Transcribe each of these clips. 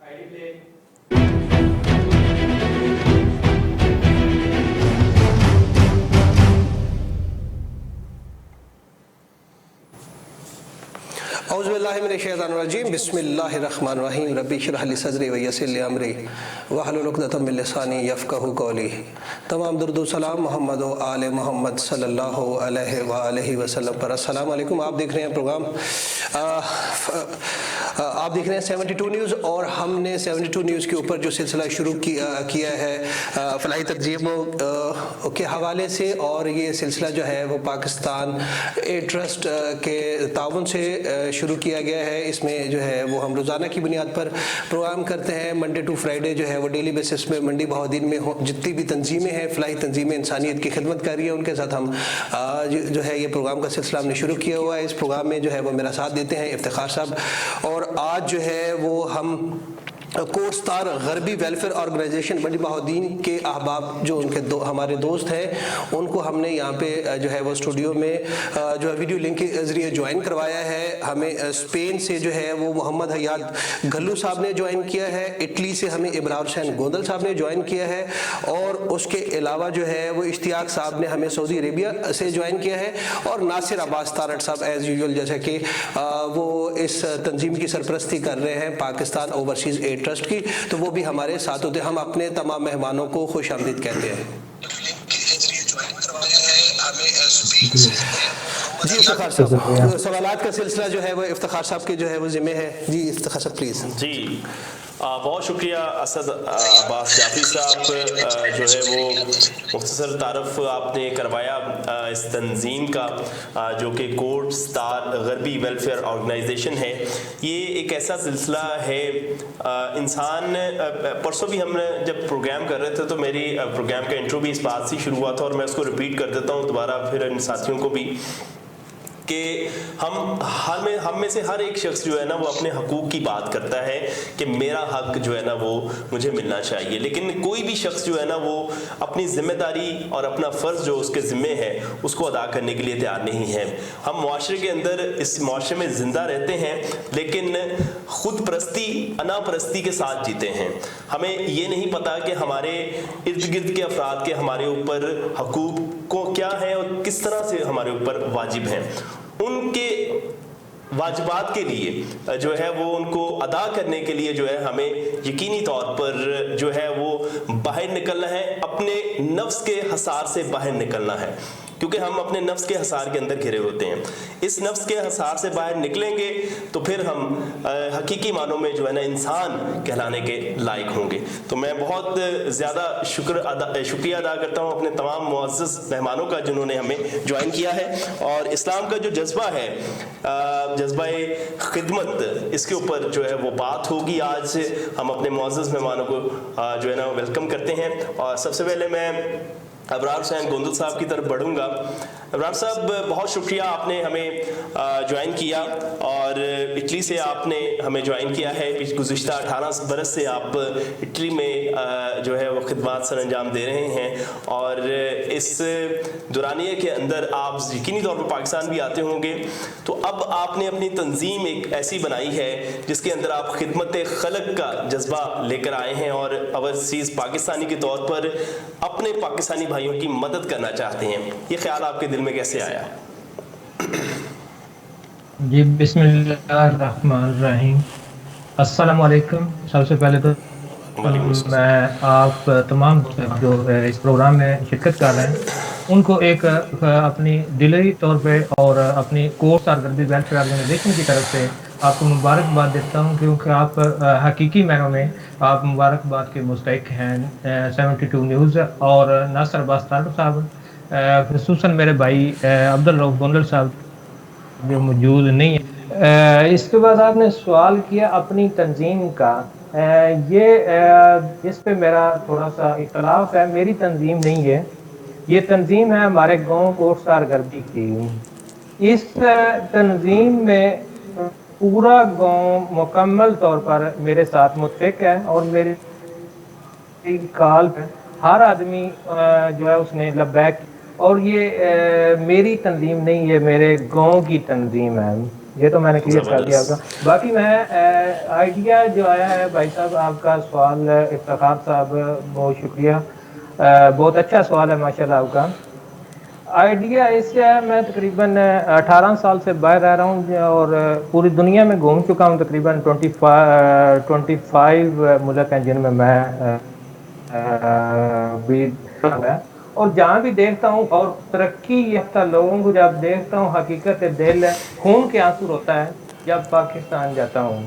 اعوذ باللہ من الشیطان الرجیم بسم اللہ الرحمن الرحیم ربی اشرح لی صدری ویسر لی امری واحلل عقدۃ من لسانی یفقہوا قولی۔ تمام درود و سلام محمد و آل محمد صلی اللہ علیہ وآلہ وسلم پر۔ السلام علیکم۔ آپ دیکھ رہے ہیں پروگرام، آپ دیکھ رہے ہیں 72 نیوز، اور ہم نے 72 نیوز کے اوپر جو سلسلہ شروع کیا ہے فلاحی تنظیموں کے حوالے سے، اور یہ سلسلہ جو ہے وہ پاکستان ایڈ ٹرسٹ کے تعاون سے شروع کیا گیا ہے۔ اس میں جو ہے وہ ہم روزانہ کی بنیاد پر پروگرام کرتے ہیں، منڈے ٹو فرائیڈے جو ہے وہ ڈیلی بیسس میں منڈی بہودین میں جتنی بھی تنظیمیں ہیں، فلاحی تنظیمیں انسانیت کی خدمت کر رہی ہیں، ان کے ساتھ ہم جو ہے یہ پروگرام کا سلسلہ ہم نے شروع کیا ہوا ہے۔ اس پروگرام میں جو ہے وہ میرا ساتھ دیتے ہیں افتخار صاحب، اور آج جو ہے وہ ہم کوسٹار غربی ویلفیئر آرگنائزیشن منڈی بہودین کے احباب جو ان کے ہمارے دوست ہیں، ان کو ہم نے یہاں پہ جو ہے وہ اسٹوڈیو میں جو ہے ویڈیو لنک کے ذریعے جوائن کروایا ہے۔ ہمیں اسپین سے جو ہے وہ محمد حیات گھلو صاحب نے جوائن کیا ہے، اٹلی سے ہمیں ابرار حسین گوندل صاحب نے جوائن کیا ہے، اور اس کے علاوہ جو ہے وہ اشتیاق صاحب نے ہمیں سعودی عربیہ سے جوائن کیا ہے، اور ناصر عباس تارڑ صاحب ایز یوزول جیسا کہ وہ اس تنظیم کی سرپرستی کر رہے ہیں پاکستان اوورسیز ایڈ ٹرسٹ کی، تو وہ بھی ہمارے ساتھ ہوتے ہیں۔ ہم اپنے تمام مہمانوں کو خوش آمدید کہتے ہیں۔ جی افتخار صاحب، سوالات کا سلسلہ جو ہے وہ افتخار صاحب کے جو ہے وہ ذمہ ہے۔ جی افتخار صاحب پلیز۔ جی بہت شکریہ اسد عباس جعفری صاحب، جو ہے وہ مختصر تعارف آپ نے کروایا اس تنظیم کا، جو کہ کوٹ سٹار غربی ویلفیئر آرگنائزیشن ہے۔ یہ ایک ایسا سلسلہ ہے، انسان پرسوں بھی ہم نے جب پروگرام کر رہے تھے تو میری پروگرام کا انٹرو بھی اس بات سے شروع ہوا تھا، اور میں اس کو ریپیٹ کر دیتا ہوں دوبارہ پھر ان ساتھیوں کو بھی، کہ ہم میں سے ہر ایک شخص جو ہے نا وہ اپنے حقوق کی بات کرتا ہے کہ میرا حق جو ہے نا وہ مجھے ملنا چاہیے، لیکن کوئی بھی شخص جو ہے نا وہ اپنی ذمہ داری اور اپنا فرض جو اس کے ذمہ ہے اس کو ادا کرنے کے لیے تیار نہیں ہے۔ ہم معاشرے کے اندر اس معاشرے میں زندہ رہتے ہیں، لیکن خود پرستی انا پرستی کے ساتھ جیتے ہیں۔ ہمیں یہ نہیں پتا کہ ہمارے ارد گرد کے افراد کے ہمارے اوپر حقوق کو کیا ہے اور کس طرح سے ہمارے اوپر واجب ہیں۔ ان کے واجبات کے لیے جو ہے وہ ان کو ادا کرنے کے لیے جو ہے ہمیں یقینی طور پر جو ہے وہ باہر نکلنا ہے، اپنے نفس کے حصار سے باہر نکلنا ہے، کیونکہ ہم اپنے نفس کے حصار کے اندر گھرے ہوتے ہیں۔ اس نفس کے حصار سے باہر نکلیں گے تو پھر ہم حقیقی معنوں میں جو ہے نا انسان کہلانے کے لائق ہوں گے۔ تو میں بہت زیادہ شکریہ ادا کرتا ہوں اپنے تمام معزز مہمانوں کا جنہوں نے ہمیں جوائن کیا ہے، اور اسلام کا جو جذبہ ہے، جذبہ خدمت، اس کے اوپر جو ہے وہ بات ہوگی۔ آج سے ہم اپنے معزز مہمانوں کو جو ہے نا ویلکم کرتے ہیں، اور سب سے پہلے میں ابرار حسین گوندل صاحب کی طرف بڑھوں گا۔ ابرار صاحب بہت شکریہ، آپ نے ہمیں جوائن کیا، اور اٹلی سے آپ نے ہمیں جوائن کیا ہے۔ گزشتہ 18 برس سے آپ اٹلی میں جو ہے وہ خدمات سر انجام دے رہے ہیں، اور اس دورانیے کے اندر آپ یقینی طور پر پاکستان بھی آتے ہوں گے، تو اب آپ نے اپنی تنظیم ایک ایسی بنائی ہے جس کے اندر آپ خدمت خلق کا جذبہ لے کر آئے ہیں، اور اوورسیز پاکستانی کے طور پر اپنے پاکستانی بھائیوں کی مدد کرنا چاہتے ہیں۔ یہ خیال آپ کے دل میں کیسے آیا؟ جی بسم اللہ الرحمن الرحیم، السلام علیکم۔ سب سے پہلے تو میں آپ تمام جو اس پروگرام میں شرکت کر رہے ہیں ان کو ایک اپنی دلی طور پہ اور اپنی کورس اور غربی ویلفیئر آرگنائزیشن کی طرف سے آپ کو مبارکباد دیتا ہوں، کیونکہ آپ حقیقی معنوں میں آپ مبارکباد کے مستحق ہیں۔ 72 نیوز اور ناصر عباس تارڑ صاحب، خصوصاً میرے بھائی عبدالرؤف گوندل صاحب جو موجود نہیں ہے۔ اس کے بعد آپ نے سوال کیا اپنی تنظیم کا، یہ اس پہ میرا تھوڑا سا اختلاف ہے۔ میری تنظیم نہیں ہے، یہ تنظیم ہے ہمارے گاؤں کوٹ سٹار غربی کی۔ اس تنظیم میں پورا گاؤں مکمل طور پر میرے ساتھ متفق ہے، اور میری کال پہ ہر آدمی جو ہے اس نے لبیک، اور یہ میری تنظیم نہیں ہے، میرے گاؤں کی تنظیم ہے۔ یہ تو میں نے کلیئر کر دیا ہوگا. باقی میں آئیڈیا جو آیا ہے بھائی صاحب آپ کا سوال افتخار صاحب بہت شکریہ, بہت اچھا سوال ہے ماشاء اللہ آپ کا. آئیڈیا اس سے ہے میں تقریباً 18 سال سے باہر رہ رہا ہوں اور پوری دنیا میں گھوم چکا ہوں. تقریباً 25 ملک ہیں جن میں بھی ہے, اور جہاں بھی دیکھتا ہوں اور ترقی یافتہ لوگوں کو جب دیکھتا ہوں حقیقت دل ہے خون کے آنسو ہوتا ہے جب پاکستان جاتا ہوں.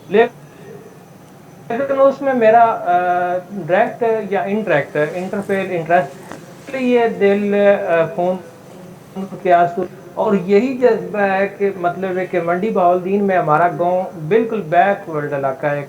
لیکن اس میں میرا ڈائریکٹ یا انڈائریکٹ انٹرفیئر انٹرسٹ یہ دل خون کے آنسو, اور یہی جذبہ ہے کہ مطلب ہے کہ منڈی بہاولدین میں ہمارا گاؤں بالکل بیک ورلڈ علاقہ ہے.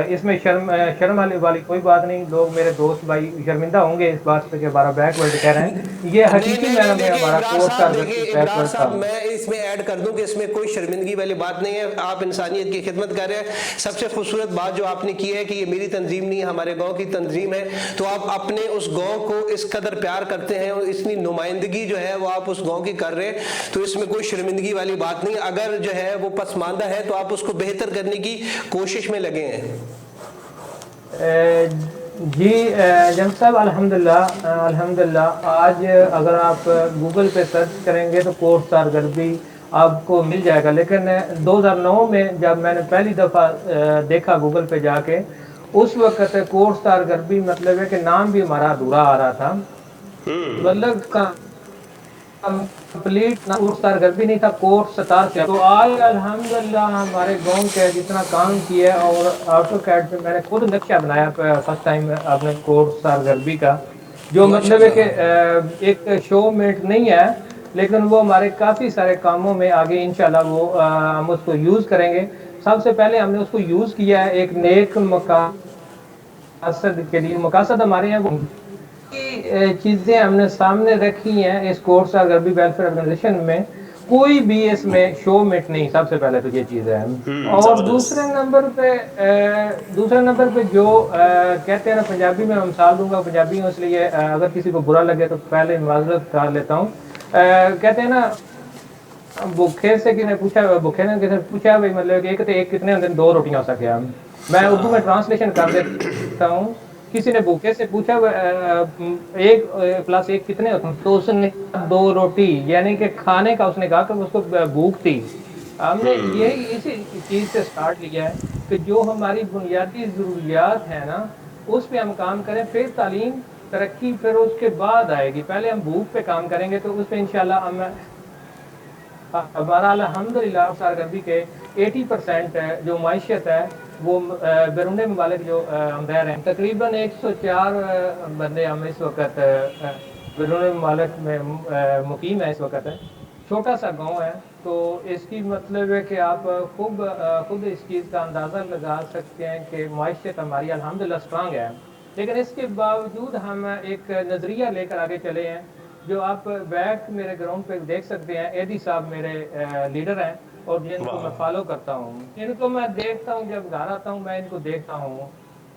اس میں شرم والی کوئی بات نہیں. لوگ میرے دوست بھائی شرمندہ ہوں گے اس بات پہ کہ ہمارا بیک ورلڈ کہہ رہے ہیں, یہ حقیقی معنی میں ہمارا کورس دیکھیے بیک ابرار ورلڈ صاحب تھا. میں اس میں ایڈ کر دوں کہ اس میں کوئی شرمندگی والی بات نہیں ہے, آپ انسانیت کی خدمت کر رہے ہیں. سب سے خوبصورت بات جو آپ نے کی ہے کہ یہ میری تنظیم نہیں ہے, ہمارے گاؤں کی تنظیم ہے, تو آپ اپنے اس گاؤں کو اس قدر پیار کرتے ہیں اور اتنی نمائندگی جو ہے وہ آپ اس گاؤں کی کر رہے ہیں, تو اس میں کوئی شرمندگی والی بات نہیں. اگر جو ہے وہ پسماندہ ہے تو آپ اس کو بہتر کرنے کی کوشش میں لگے ہیں. جی جناب صاحب الحمدللہ آج اگر آپ گوگل پہ سرچ کریں گے تو کورس سارگربی آپ کو مل جائے گا. لیکن 2009 میں جب میں نے پہلی دفعہ دیکھا گوگل پہ جا کے, اس وقت کورس سارگربی مطلب ہے کہ نام بھی ہمارا ادھورا آ رہا تھا. مطلب کمپلیٹ کورس سارگربی نہیں تھا, کورس 17. تو آج الحمدللہ ہمارے گاؤں کے جتنا کام کیا ہے, اور آٹو کیڈ پہ میں نے خود نقشہ بنایا فرسٹ ٹائم اپنے کورس سارگربی کا, جو ماشاء مطلب ہے کہ اللہ. ایک شو میٹ نہیں ہے لیکن وہ ہمارے کافی سارے کاموں میں آگے انشاءاللہ وہ ہم اس کو یوز کریں گے. سب سے پہلے ہم نے اس کو یوز کیا ہے ایک نیک مقاصد کے لیے. مقاصد ہمارے یہاں وہ چیزیں ہم نے سامنے رکھی ہیں اس کورس سارگربی ویلفیئر آرگنائزیشن میں. کوئی بھی اس میں شو میٹ نہیں, سب سے پہلے تو یہ چیز ہے. اور دوسرے نمبر پہ جو کہتے ہیں نا, پنجابی میں مثال دوں گا, پنجابی ہوں اس لیے اگر کسی کو برا لگے تو پہلے معذرت کر لیتا ہوں. کہتے ہیں نا بھوکے سے کسی نے پوچھا بھائی مطلب ایک تو ایک کتنے ہوتے ہیں, 2 روٹیاں ہو سکے. میں اردو میں ٹرانسلیشن کر دیتا ہوں. کسی نے بھوکے سے پوچھا 1 + 1 کتنے ہوتے ہیں, تو اس نے 2 روٹی, یعنی کہ کھانے کا اس نے کہا کہ اس کو بھوک تھی. ہم نے یہی اسی چیز سے سٹارٹ کیا ہے کہ جو ہماری بنیادی ضروریات ہیں نا اس پہ ہم کام کریں, پھر تعلیم ترقی پھر اس کے بعد آئے گی. پہلے ہم بھوک پہ کام کریں گے تو اس پہ انشاءاللہ ہمارا الحمدللہ سارگربی کے 80% جو معیشت ہے وہ بیرون ممالک جو ہم رہ رہے ہیں. تقریباً 104 بندے ہم اس وقت بیرون ممالک میں مقیم ہے. اس وقت ہے چھوٹا سا گاؤں ہے, تو اس کی مطلب ہے کہ آپ خود اس چیز کا اندازہ لگا سکتے ہیں کہ معیشت ہماری الحمدللہ اسٹرانگ ہے. لیکن اس کے باوجود ہم ایک نظریہ لے کر آگے چلے ہیں جو آپ بیک میرے گراؤنڈ پہ دیکھ سکتے ہیں. ایدی صاحب میرے لیڈر ہیں اور جن کو میں فالو کرتا ہوں, ان کو میں دیکھتا ہوں, جب گھر آتا ہوں میں ان کو دیکھتا ہوں.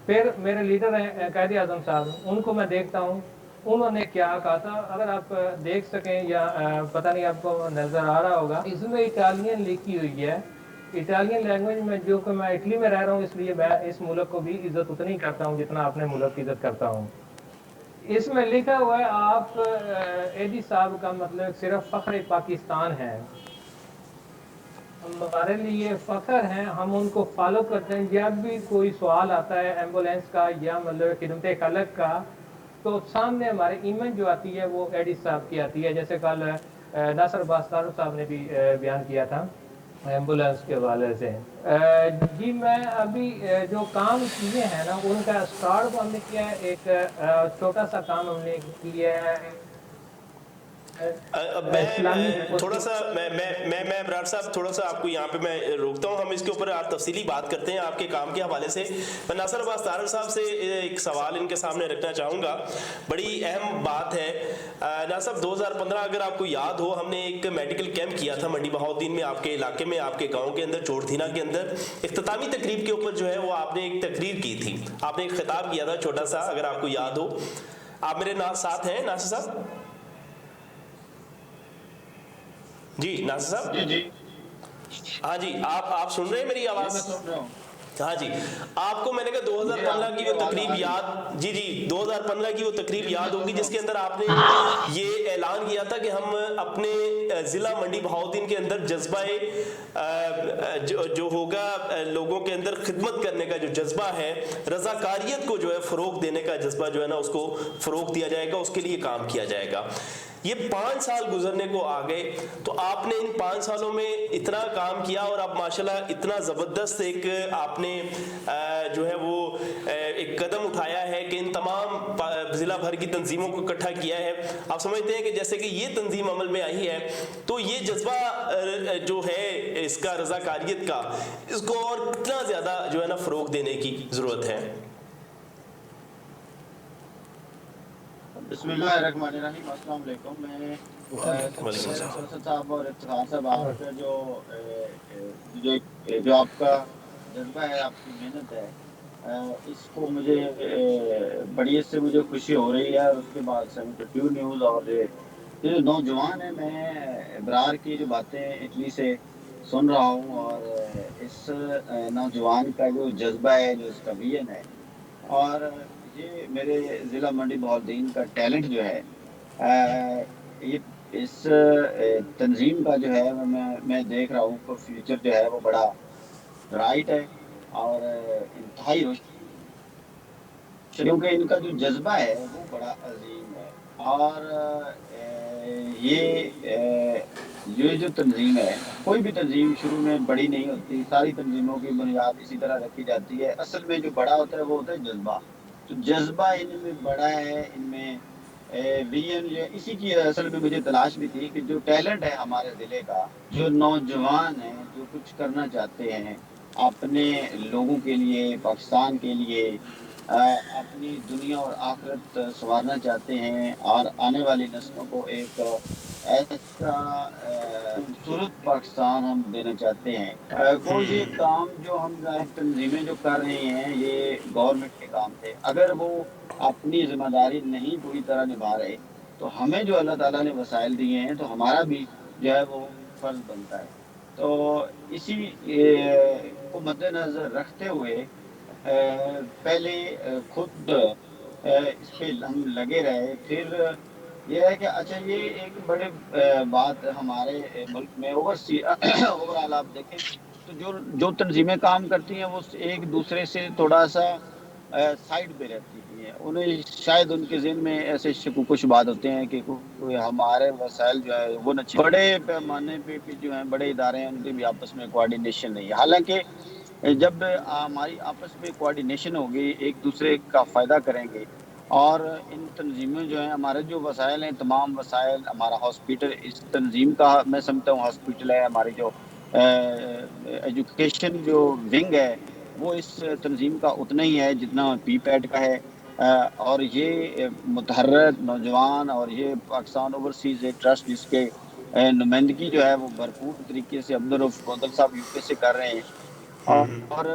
پھر میرے لیڈر ہیں قائد اعظم صاحب, ان کو میں دیکھتا ہوں انہوں نے کیا کہا تھا. اگر آپ دیکھ سکیں یا پتہ نہیں آپ کو نظر آ رہا ہوگا, اس میں اٹالین لکھی ہوئی ہے, اٹالین لینگویج میں, جو کہ میں اٹلی میں رہ رہا ہوں اس لیے میں اس ملک کو بھی عزت اتنی کرتا ہوں جتنا اپنے ملک کی عزت کرتا ہوں. اس میں لکھا ہوا ہے آپ ایدی صاحب کا مطلب صرف فخر پاکستان ہے. ہمارے لیے فخر ہیں, ہم ان کو فالو کرتے ہیں. جب بھی کوئی سوال آتا ہے ایمبولینس کا یا مطلب خدمت خلق کا, تو سامنے ہمارے ایمن جو آتی ہے وہ ایڈی صاحب کی آتی ہے. جیسے کل ناصر عباس طارق صاحب نے بھی بیان کیا تھا ایمبولینس کے حوالے سے. جی میں ابھی جو کام کیے ہیں نا ان کا اسٹارٹ ہم نے کیا ہے, ایک چھوٹا سا کام ہم نے کیا ہے اسلامی تھوڑا سا میں ابرار صاحب تھوڑا سا آپ کو یہاں پہ میں روکتا ہوں. ہم اس کے اوپر تفصیلی بات کرتے ہیں آپ کے کام کے حوالے سے. میں ناصر عباس طارق صاحب سے ایک سوال ان کے سامنے رکھنا چاہوں گا, بڑی اہم بات ہے. ناصر صاحب 2015 اگر آپ کو یاد ہو, ہم نے ایک میڈیکل کیمپ کیا تھا منڈی بہاؤالدین میں, آپ کے علاقے میں, آپ کے گاؤں کے اندر, چوڑدھینا کے اندر. اختتامی تقریب کے اوپر جو ہے وہ آپ نے ایک تقریر کی تھی, آپ نے ایک خطاب کیا تھا چھوٹا سا, اگر آپ کو یاد ہو. آپ میرے ساتھ ہیں ناصر صاحب؟ जी नासिर साहब। जी जी हाँ जी, आप सुन रहे हैं मेरी जी, आवाज़? मैं सुन रहा हूँ। हाँ जी, आपको मैंने कहा मुझे 2015 की आपकी वो आवाज तकरीब आ रही है। याद, जी जी, 2015 की वो तकरीब जी मैं याद होगी सुन रहा जिसके हूँ। अंदर आपने ये ऐलान किया था कि हम अपने ज़िला मंडी बहाउद्दीन के अंदर जज्बाए जो होगा लोगों के अंदर खिदमत करने का जो जज्बा है, रज़ाकारियत को जो है फ़रोग़ देने का जज्बा जो है ना, उसको फ़रोग़ दिया जाएगा, उसके लिए काम किया जाएगा। ये 5 साल गुजरने को आ गए, तो आपने इन 5 सालों में इतना काम किया और अब माशाल्लाह इतना ज़बरदस्त एक आपने जो है वो एक कदम उठाया है कि इन तमाम ज़िला भर की तंजीमों को इकट्ठा किया है। आप समझते हैं कि जैसे कि ये तंजीम अमल में आई है तो ये जज्बा जो है इसका रज़ाकारियत का, इसको और कितना ज़्यादा जो है ना फ़रोग़ देने की ज़रूरत है? बिस्मिल्लाहिर्रहमानिर्रहीम, अस्सलाम वालेकुम। मैं वालेकुम सलाम। सरसद साहब और इफ्तिखार साहब, आपका जो आपका जज्बा है, आपकी मेहनत है, इसको मुझे बड़ी इससे मुझे खुशी हो रही है। और उसके बाद 72 न्यूज़ और ये जो नौजवान है, मैं इब्रार की जो बातें इटली से सुन रहा हूँ, और इस नौजवान का जो जज्बा है, जो इसका विजन है, और ये मेरे ज़िला मंडी बहाउद्दीन का टैलेंट जो है, ये इस तंज़ीम का जो है, मैं देख रहा हूँ कि फ्यूचर जो है वो बड़ा ब्राइट है और इंतहाई रोशन, क्योंकि इनका जो जज़्बा है वो बड़ा अज़ीम है। और ये जो तंज़ीम है, कोई भी तंज़ीम शुरू में बड़ी नहीं होती, सारी तंज़ीमों की बुनियाद इसी तरह रखी जाती है। असल में जो बड़ा होता है वो होता है जज़्बा। तो जज़्बा इनमें बड़ा है, इनमें विज़न जो है, इसी की असल में मुझे तलाश भी थी कि जो टैलेंट है हमारे ज़िले का, जो नौजवान हैं, जो कुछ करना चाहते हैं अपने लोगों के लिए, पाकिस्तान के लिए, अपनी दुनिया और आखिरत सँवारना चाहते हैं और आने वाली नस्लों को एक ऐसा खूबसूरत पाकिस्तान हम देना चाहते हैं। को ये काम जो हम तंज़ीमें जो कर रही हैं, ये गवर्नमेंट के काम थे। अगर वो अपनी ज़िम्मेदारी नहीं पूरी तरह निभा रहे, तो हमें जो अल्लाह ताला ने वसाइल दिए हैं, तो हमारा भी जो है वो फ़र्ज़ बनता है। तो इसी को मद्देनज़र रखते हुए पहले खुद इस पे हम लगे रहे। फिर ये है कि अच्छा, ये एक बड़े बात हमारे मुल्क में ओवरऑल आप देखें तो जो तंजीमें काम करती हैं वो एक दूसरे से थोड़ा-सा साइड पे रहती हैं। उन्हें शायद उनके ज़हन में ऐसे शुबहात होते हैं कि कोई हमारे वसाइल जो है वो न बड़े पैमाने पे भी जो हैं बड़े इदारे हैं, उनके भी आपस में कोऑर्डिनेशन नहीं है। हालाँकि जब हमारी आपस में कोऑर्डिनेशन होगी, एक-दूसरे का फ़ायदा करेंगे, और इन तंज़ीमें जो हैं, हमारे जो वसाइल हैं, तमाम वसाइल, हमारा हॉस्पिटल इस तंज़ीम का मैं समझता हूँ हॉस्पिटल है, हमारी जो एजुकेशन जो विंग है, वो इस तंज़ीम का उतना ही है जितना पीपैड का है। और ये मुतहर्रिक नौजवान और ये पाकिस्तान ओवरसीज़ ट्रस्ट, जिसके नुमाइंदगी जो है वो भरपूर तरीके से अब्दुल-रऊफ़ गोदल साहब यूके से कर रहे हैं। और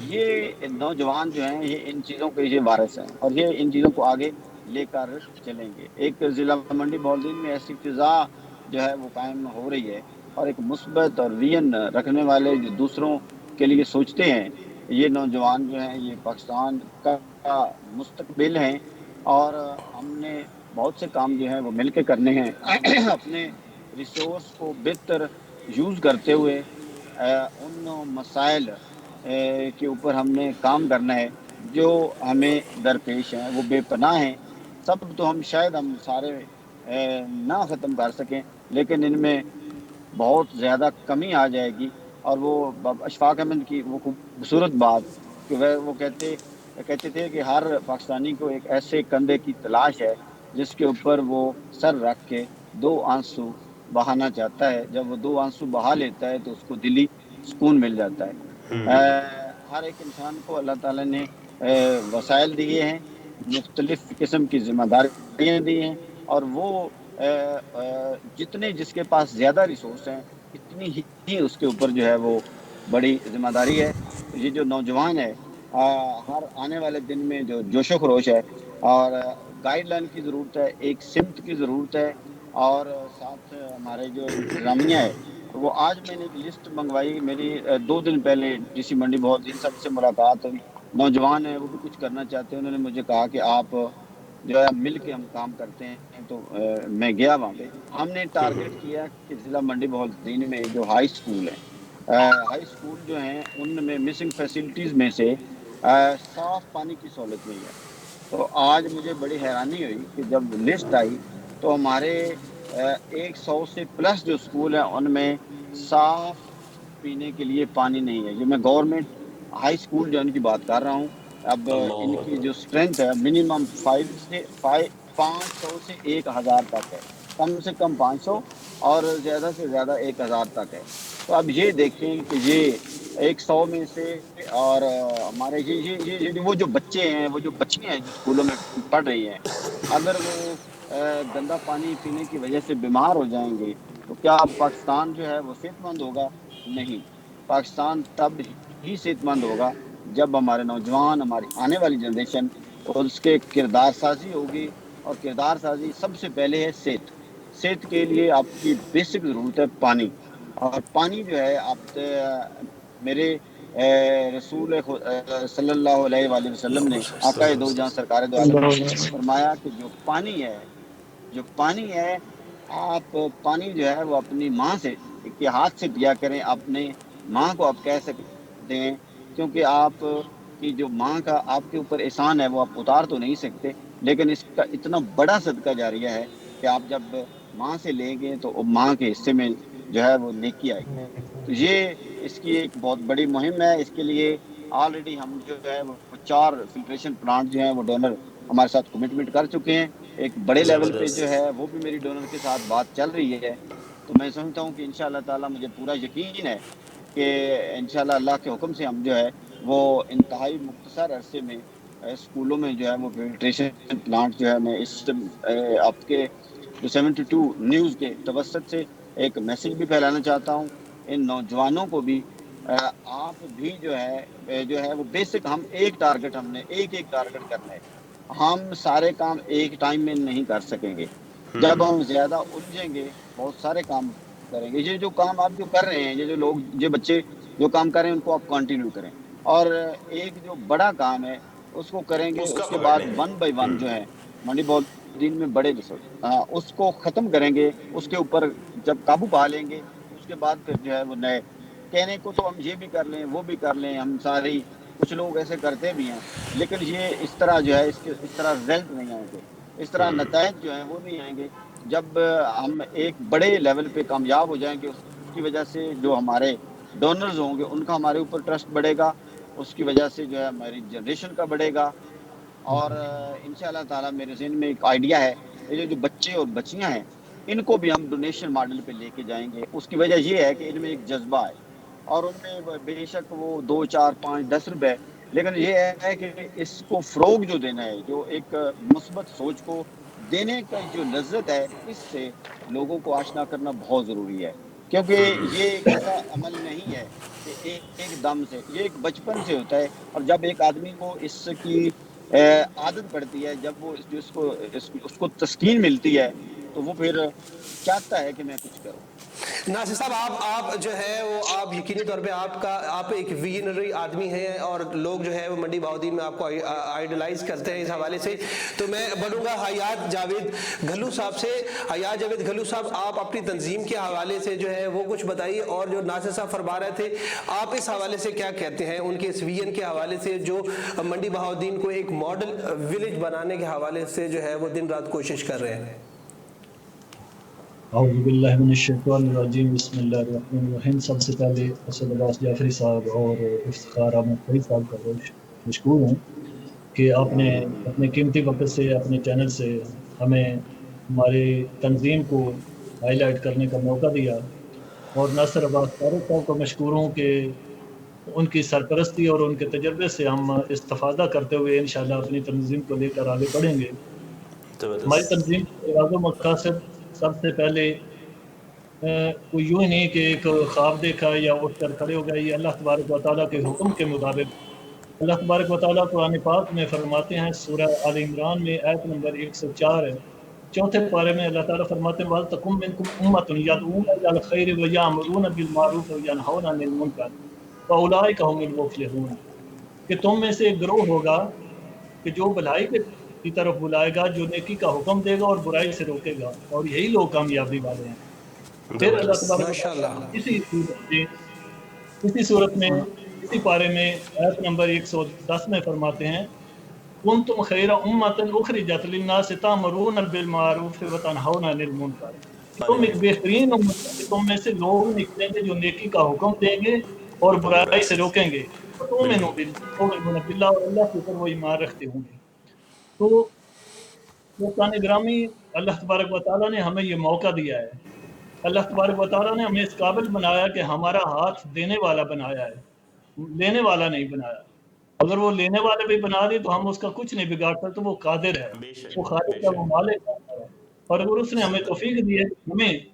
ये नौजवान जो हैं, ये इन चीज़ों के ये वारिस हैं और ये इन चीज़ों को आगे लेकर चलेंगे। एक ज़िला मंडी बहाउद्दीन में ऐसी फ़िज़ा जो है वो कायम हो रही है, और एक मुस्बत और विज़न रखने वाले जो दूसरों के लिए सोचते हैं, ये नौजवान जो हैं, ये पाकिस्तान का मुस्तकबिल हैं। और हमने बहुत से काम जो हैं वो मिल के करने हैं। अपने रिसोर्स को बेहतर यूज़ करते हुए उन मसाइल के ऊपर हमने काम करना है जो हमें दरपेश हैं, वो बेपनाह हैं। सब तो हम सारे ना ख़त्म कर सकें, लेकिन इनमें बहुत ज़्यादा कमी आ जाएगी। और वो अशफाक अहमद की वो खूबसूरत बात कि वो कहते थे कि हर पाकिस्तानी को एक ऐसे कंधे की तलाश है जिसके ऊपर वो सर रख के 2 आंसू बहाना चाहता है। जब वो 2 आंसू बहा लेता है तो उसको दिली सुकून मिल जाता है। हर एक इंसान को अल्लाह ताला ने वसाइल दिए हैं, मुख्तलिफ़ किस्म की ज़िम्मेदारियाँ दी हैं, और वो जितने जिसके पास ज़्यादा रिसोर्स हैं, इतनी ही उसके ऊपर जो है वो बड़ी ज़िम्मेदारी है। तो ये जो नौजवान है, हर आने वाले दिन में जो जोशो खरोश है, और गाइडलाइन की ज़रूरत है, एक सिमत की ज़रूरत है, اور ساتھ ہمارے جو انتظامیہ ہے وہ آج میں نے ایک لسٹ منگوائی، میری 2 دن پہلے ڈی سی منڈی بہت دن صاحب سے ملاقات ہوئی، نوجوان ہیں وہ بھی کچھ کرنا چاہتے ہیں، انہوں نے مجھے کہا کہ آپ جو ہے مل کے ہم کام کرتے ہیں، تو میں گیا وہاں پہ، ہم نے ٹارگٹ کیا کہ ضلع منڈی بہاولدین میں جو ہائی اسکول ہے، ہائی اسکول جو ہیں ان میں مسنگ فیسلٹیز میں سے صاف پانی کی سہولت نہیں ہے۔ تو آج مجھے بڑی حیرانی ہوئی کہ جب لسٹ آئی تو ہمارے 100 سے پلس جو اسکول ہیں ان میں صاف پینے کے لیے پانی نہیں ہے۔ یہ میں گورنمنٹ ہائی اسکول جو ان کی بات کر رہا ہوں، اب ان کی جو اسٹرینتھ ہے منیمم 500 سے 1000 تک ہے، کم سے کم 500 اور زیادہ سے زیادہ 1000 تک ہے۔ تو اب یہ دیکھیں کہ یہ 100 میں سے، اور ہمارے یہ وہ جو بچے ہیں، وہ جو بچیاں ہیں جو اسکولوں میں پڑھ رہی ہیں، اگر وہ گندا پانی پینے کی وجہ سے بیمار ہو جائیں گے تو کیا پاکستان جو ہے وہ صحت مند ہوگا؟ نہیں، پاکستان تب ہی صحت مند ہوگا جب ہمارے نوجوان، ہماری آنے والی جنریشن، اس کے کردار سازی ہوگی، اور کردار سازی سب سے پہلے ہے صحت کے لیے آپ کی بیسک ضرورت ہے پانی، اور پانی جو ہے آپ میرے رسول صلی اللہ علیہ وآلہ وسلم نے، آقا دو جہاں سرکار دو عالم نے فرمایا کہ جو پانی ہے آپ پانی جو ہے وہ اپنی ماں سے کے ہاتھ سے پیا کریں، اپنے ماں کو آپ کہہ سکتے ہیں، کیونکہ آپ کی جو ماں کا آپ کے اوپر احسان ہے وہ آپ اتار تو نہیں سکتے، لیکن اس کا اتنا بڑا صدقہ جاریہ ہے کہ آپ جب ماں سے لیں گے تو ماں کے حصے میں جو ہے وہ نیکی آئے گی۔ تو یہ اس کی ایک بہت بڑی مہم ہے، اس کے لیے آلریڈی ہم جو ہے وہ 4 فلٹریشن پلانٹ جو ہیں وہ ڈونر ہمارے ساتھ کمٹمنٹ کر چکے ہیں، ایک بڑے لیول پہ جو ہے وہ بھی میری ڈونر کے ساتھ بات چل رہی ہے، تو میں سمجھتا ہوں کہ انشاءاللہ تعالی مجھے پورا یقین ہے کہ انشاءاللہ اللہ کے حکم سے ہم جو ہے وہ انتہائی مختصر عرصے میں اسکولوں میں جو ہے وہ فلٹریشن پلانٹ جو ہے، میں اس آپ کے جو 72 نیوز کے توسط سے ایک میسج بھی پھیلانا چاہتا ہوں ان نوجوانوں کو بھی، آپ بھی جو ہے وہ بیسک، ہم ایک ٹارگٹ کرنا ہے، ہم سارے کام ایک ٹائم میں نہیں کر سکیں گے، جب ہم زیادہ الجھیں گے بہت سارے کام کریں گے، یہ جو کام آپ جو کر رہے ہیں، یہ جو لوگ، یہ بچے جو کام کر رہے ہیں ان کو آپ کنٹینیو کریں، اور ایک جو بڑا کام ہے اس کو کریں گے، اس کا اس کے پکڑ بعد لیں گے۔ 1 بائی 1 جو ہے منڈی بہت دن میں بڑے اس کو ختم کریں گے، اس کے اوپر جب قابو پا لیں گے اس کے بعد پھر جو ہے وہ نئے کہنے کو تو ہم یہ بھی کر لیں وہ بھی کر لیں، ہم ساری کچھ لوگ ایسے کرتے بھی ہیں، لیکن یہ اس طرح جو ہے اس طرح رزلٹ نہیں آئیں گے، اس طرح نتائج جو ہیں وہ نہیں آئیں گے، جب ہم ایک بڑے لیول پہ کامیاب ہو جائیں گے، اس کی وجہ سے جو ہمارے ڈونرز ہوں گے ان کا ہمارے اوپر ٹرسٹ بڑھے گا، اس کی وجہ سے جو ہے ہماری جنریشن کا بڑھے گا، اور انشاءاللہ تعالی میرے ذہن میں ایک آئیڈیا ہے، یہ جو بچے اور بچیاں ہیں ان کو بھی ہم ڈونیشن ماڈل پہ لے کے جائیں گے، اس کی وجہ یہ ہے کہ ان میں ایک جذبہ ہے، اور ان میں بے شک وہ 2 4 5 10 روپے، لیکن یہ ہے کہ اس کو فروغ جو دینا ہے، جو ایک مثبت سوچ کو دینے کا جو لذت ہے، اس سے لوگوں کو آشنا کرنا بہت ضروری ہے، کیونکہ یہ ایک ایسا عمل نہیں ہے کہ ایک دم سے، یہ ایک بچپن سے ہوتا ہے، اور جب ایک آدمی کو اس کی عادت پڑتی ہے، جب وہ اس کو تسکین ملتی ہے تو وہ پھر چاہتا ہے کہ میں کچھ کروں۔ ناصر صاحب، آپ جو ہے وہ آپ یقینی طور پہ آپ ایک ویژنری آدمی ہیں، اور لوگ جو ہے وہ منڈی بہاولدین میں آپ کو آئیڈلائز کرتے ہیں اس حوالے سے، تو میں بنوں گا حیات جاوید گھلو صاحب سے۔ حیات جاوید گھلو صاحب، آپ اپنی تنظیم کے حوالے سے جو ہے وہ کچھ بتائیے، اور جو ناصر صاحب فرما رہے تھے آپ اس حوالے سے کیا کہتے ہیں، ان کے اس ویژن کے حوالے سے جو منڈی بہاولدین کو ایک ماڈل ولیج بنانے کے حوالے سے جو ہے وہ دن رات کوشش کر رہے ہیں۔ اعوذ باللہ من الشیطان الرجیم، بسم اللہ الرحمن الرحیم۔ سب سے پہلے اسد عباس جعفری صاحب اور افتخار احمد فرید صاحب کا بہت مشکور ہوں کہ آپ نے اپنے قیمتی وقت سے، اپنے چینل سے ہمیں ہماری تنظیم کو ہائی لائٹ کرنے کا موقع دیا، اور ناصر عباس فاروق صاحب کا مشکور ہوں کہ ان کی سرپرستی اور ان کے تجربے سے ہم استفادہ کرتے ہوئے انشاءاللہ اپنی تنظیم کو لے کر آگے بڑھیں گے۔ ہماری تنظیم کے ارادہ و مقاصد سب سے پہلے کوئی یوں نہیں کہ ایک خواب دیکھا یا اٹھ کر کھڑے ہو گئے، یہ اللہ تبارک و تعالیٰ کے حکم کے مطابق اللہ تبارک و تعالیٰ قرآن پاک میں فرماتے ہیں، سورہ آل عمران میں آیت نمبر 104 ہے चौथे पारे में अल्लाह ताला फरमाते हैं वलतकुम मिनकुम उम्मतुन यदऊना इलल खैरि व यामुरूना बिल मारूफ व यनहौना अनिल मुनकर व उलाइका हुमुल मुफलिहून, कि तुम में से एक गिरोह होगा कि जो भलाई की तरफ बुलाएगा, जो नेकी का हुक्म देगा और बुराई से रोकेगा, और यही लोग कामयाबी वाले हैं। फिर अल्लाह तबारक व माशाल्लाह। तआला इसी सूरत में इसी पारे में आयत नंबर 110 में फरमाते हैं कुंतुम खैरा उम्मतन उखरिजत लिन्नास तामरून बिल मारूफ व तनहौना अनिल मुनकर, तुम एक बेहतरीन उम्मत हो, तुम में से लोग निकलेंगे जो नेकी का हुक्म देंगे और बुराई से रोकेंगे, तुमिनु बिल्लाह, और अल्लाह के ऊपर वो ईमान रखते होंगे। तो दोस्तान ग्रामी, अल्लाह तबारक व तआला ने हमें ये मौका दिया है, अल्लाह तबारक व तआला ने हमें इस काबिल बनाया कि हमारा हाथ देने वाला बनाया है, लेने वाला नहीं बनाया। अगर वो लेने वाले भी बना दे तो हम उसका कुछ नहीं बिगाड़ सकते, वो कादिर है, बेशक, वो खालिक है, वो मालिक है। और अगर उसने हमें तौफीक दी है, हमें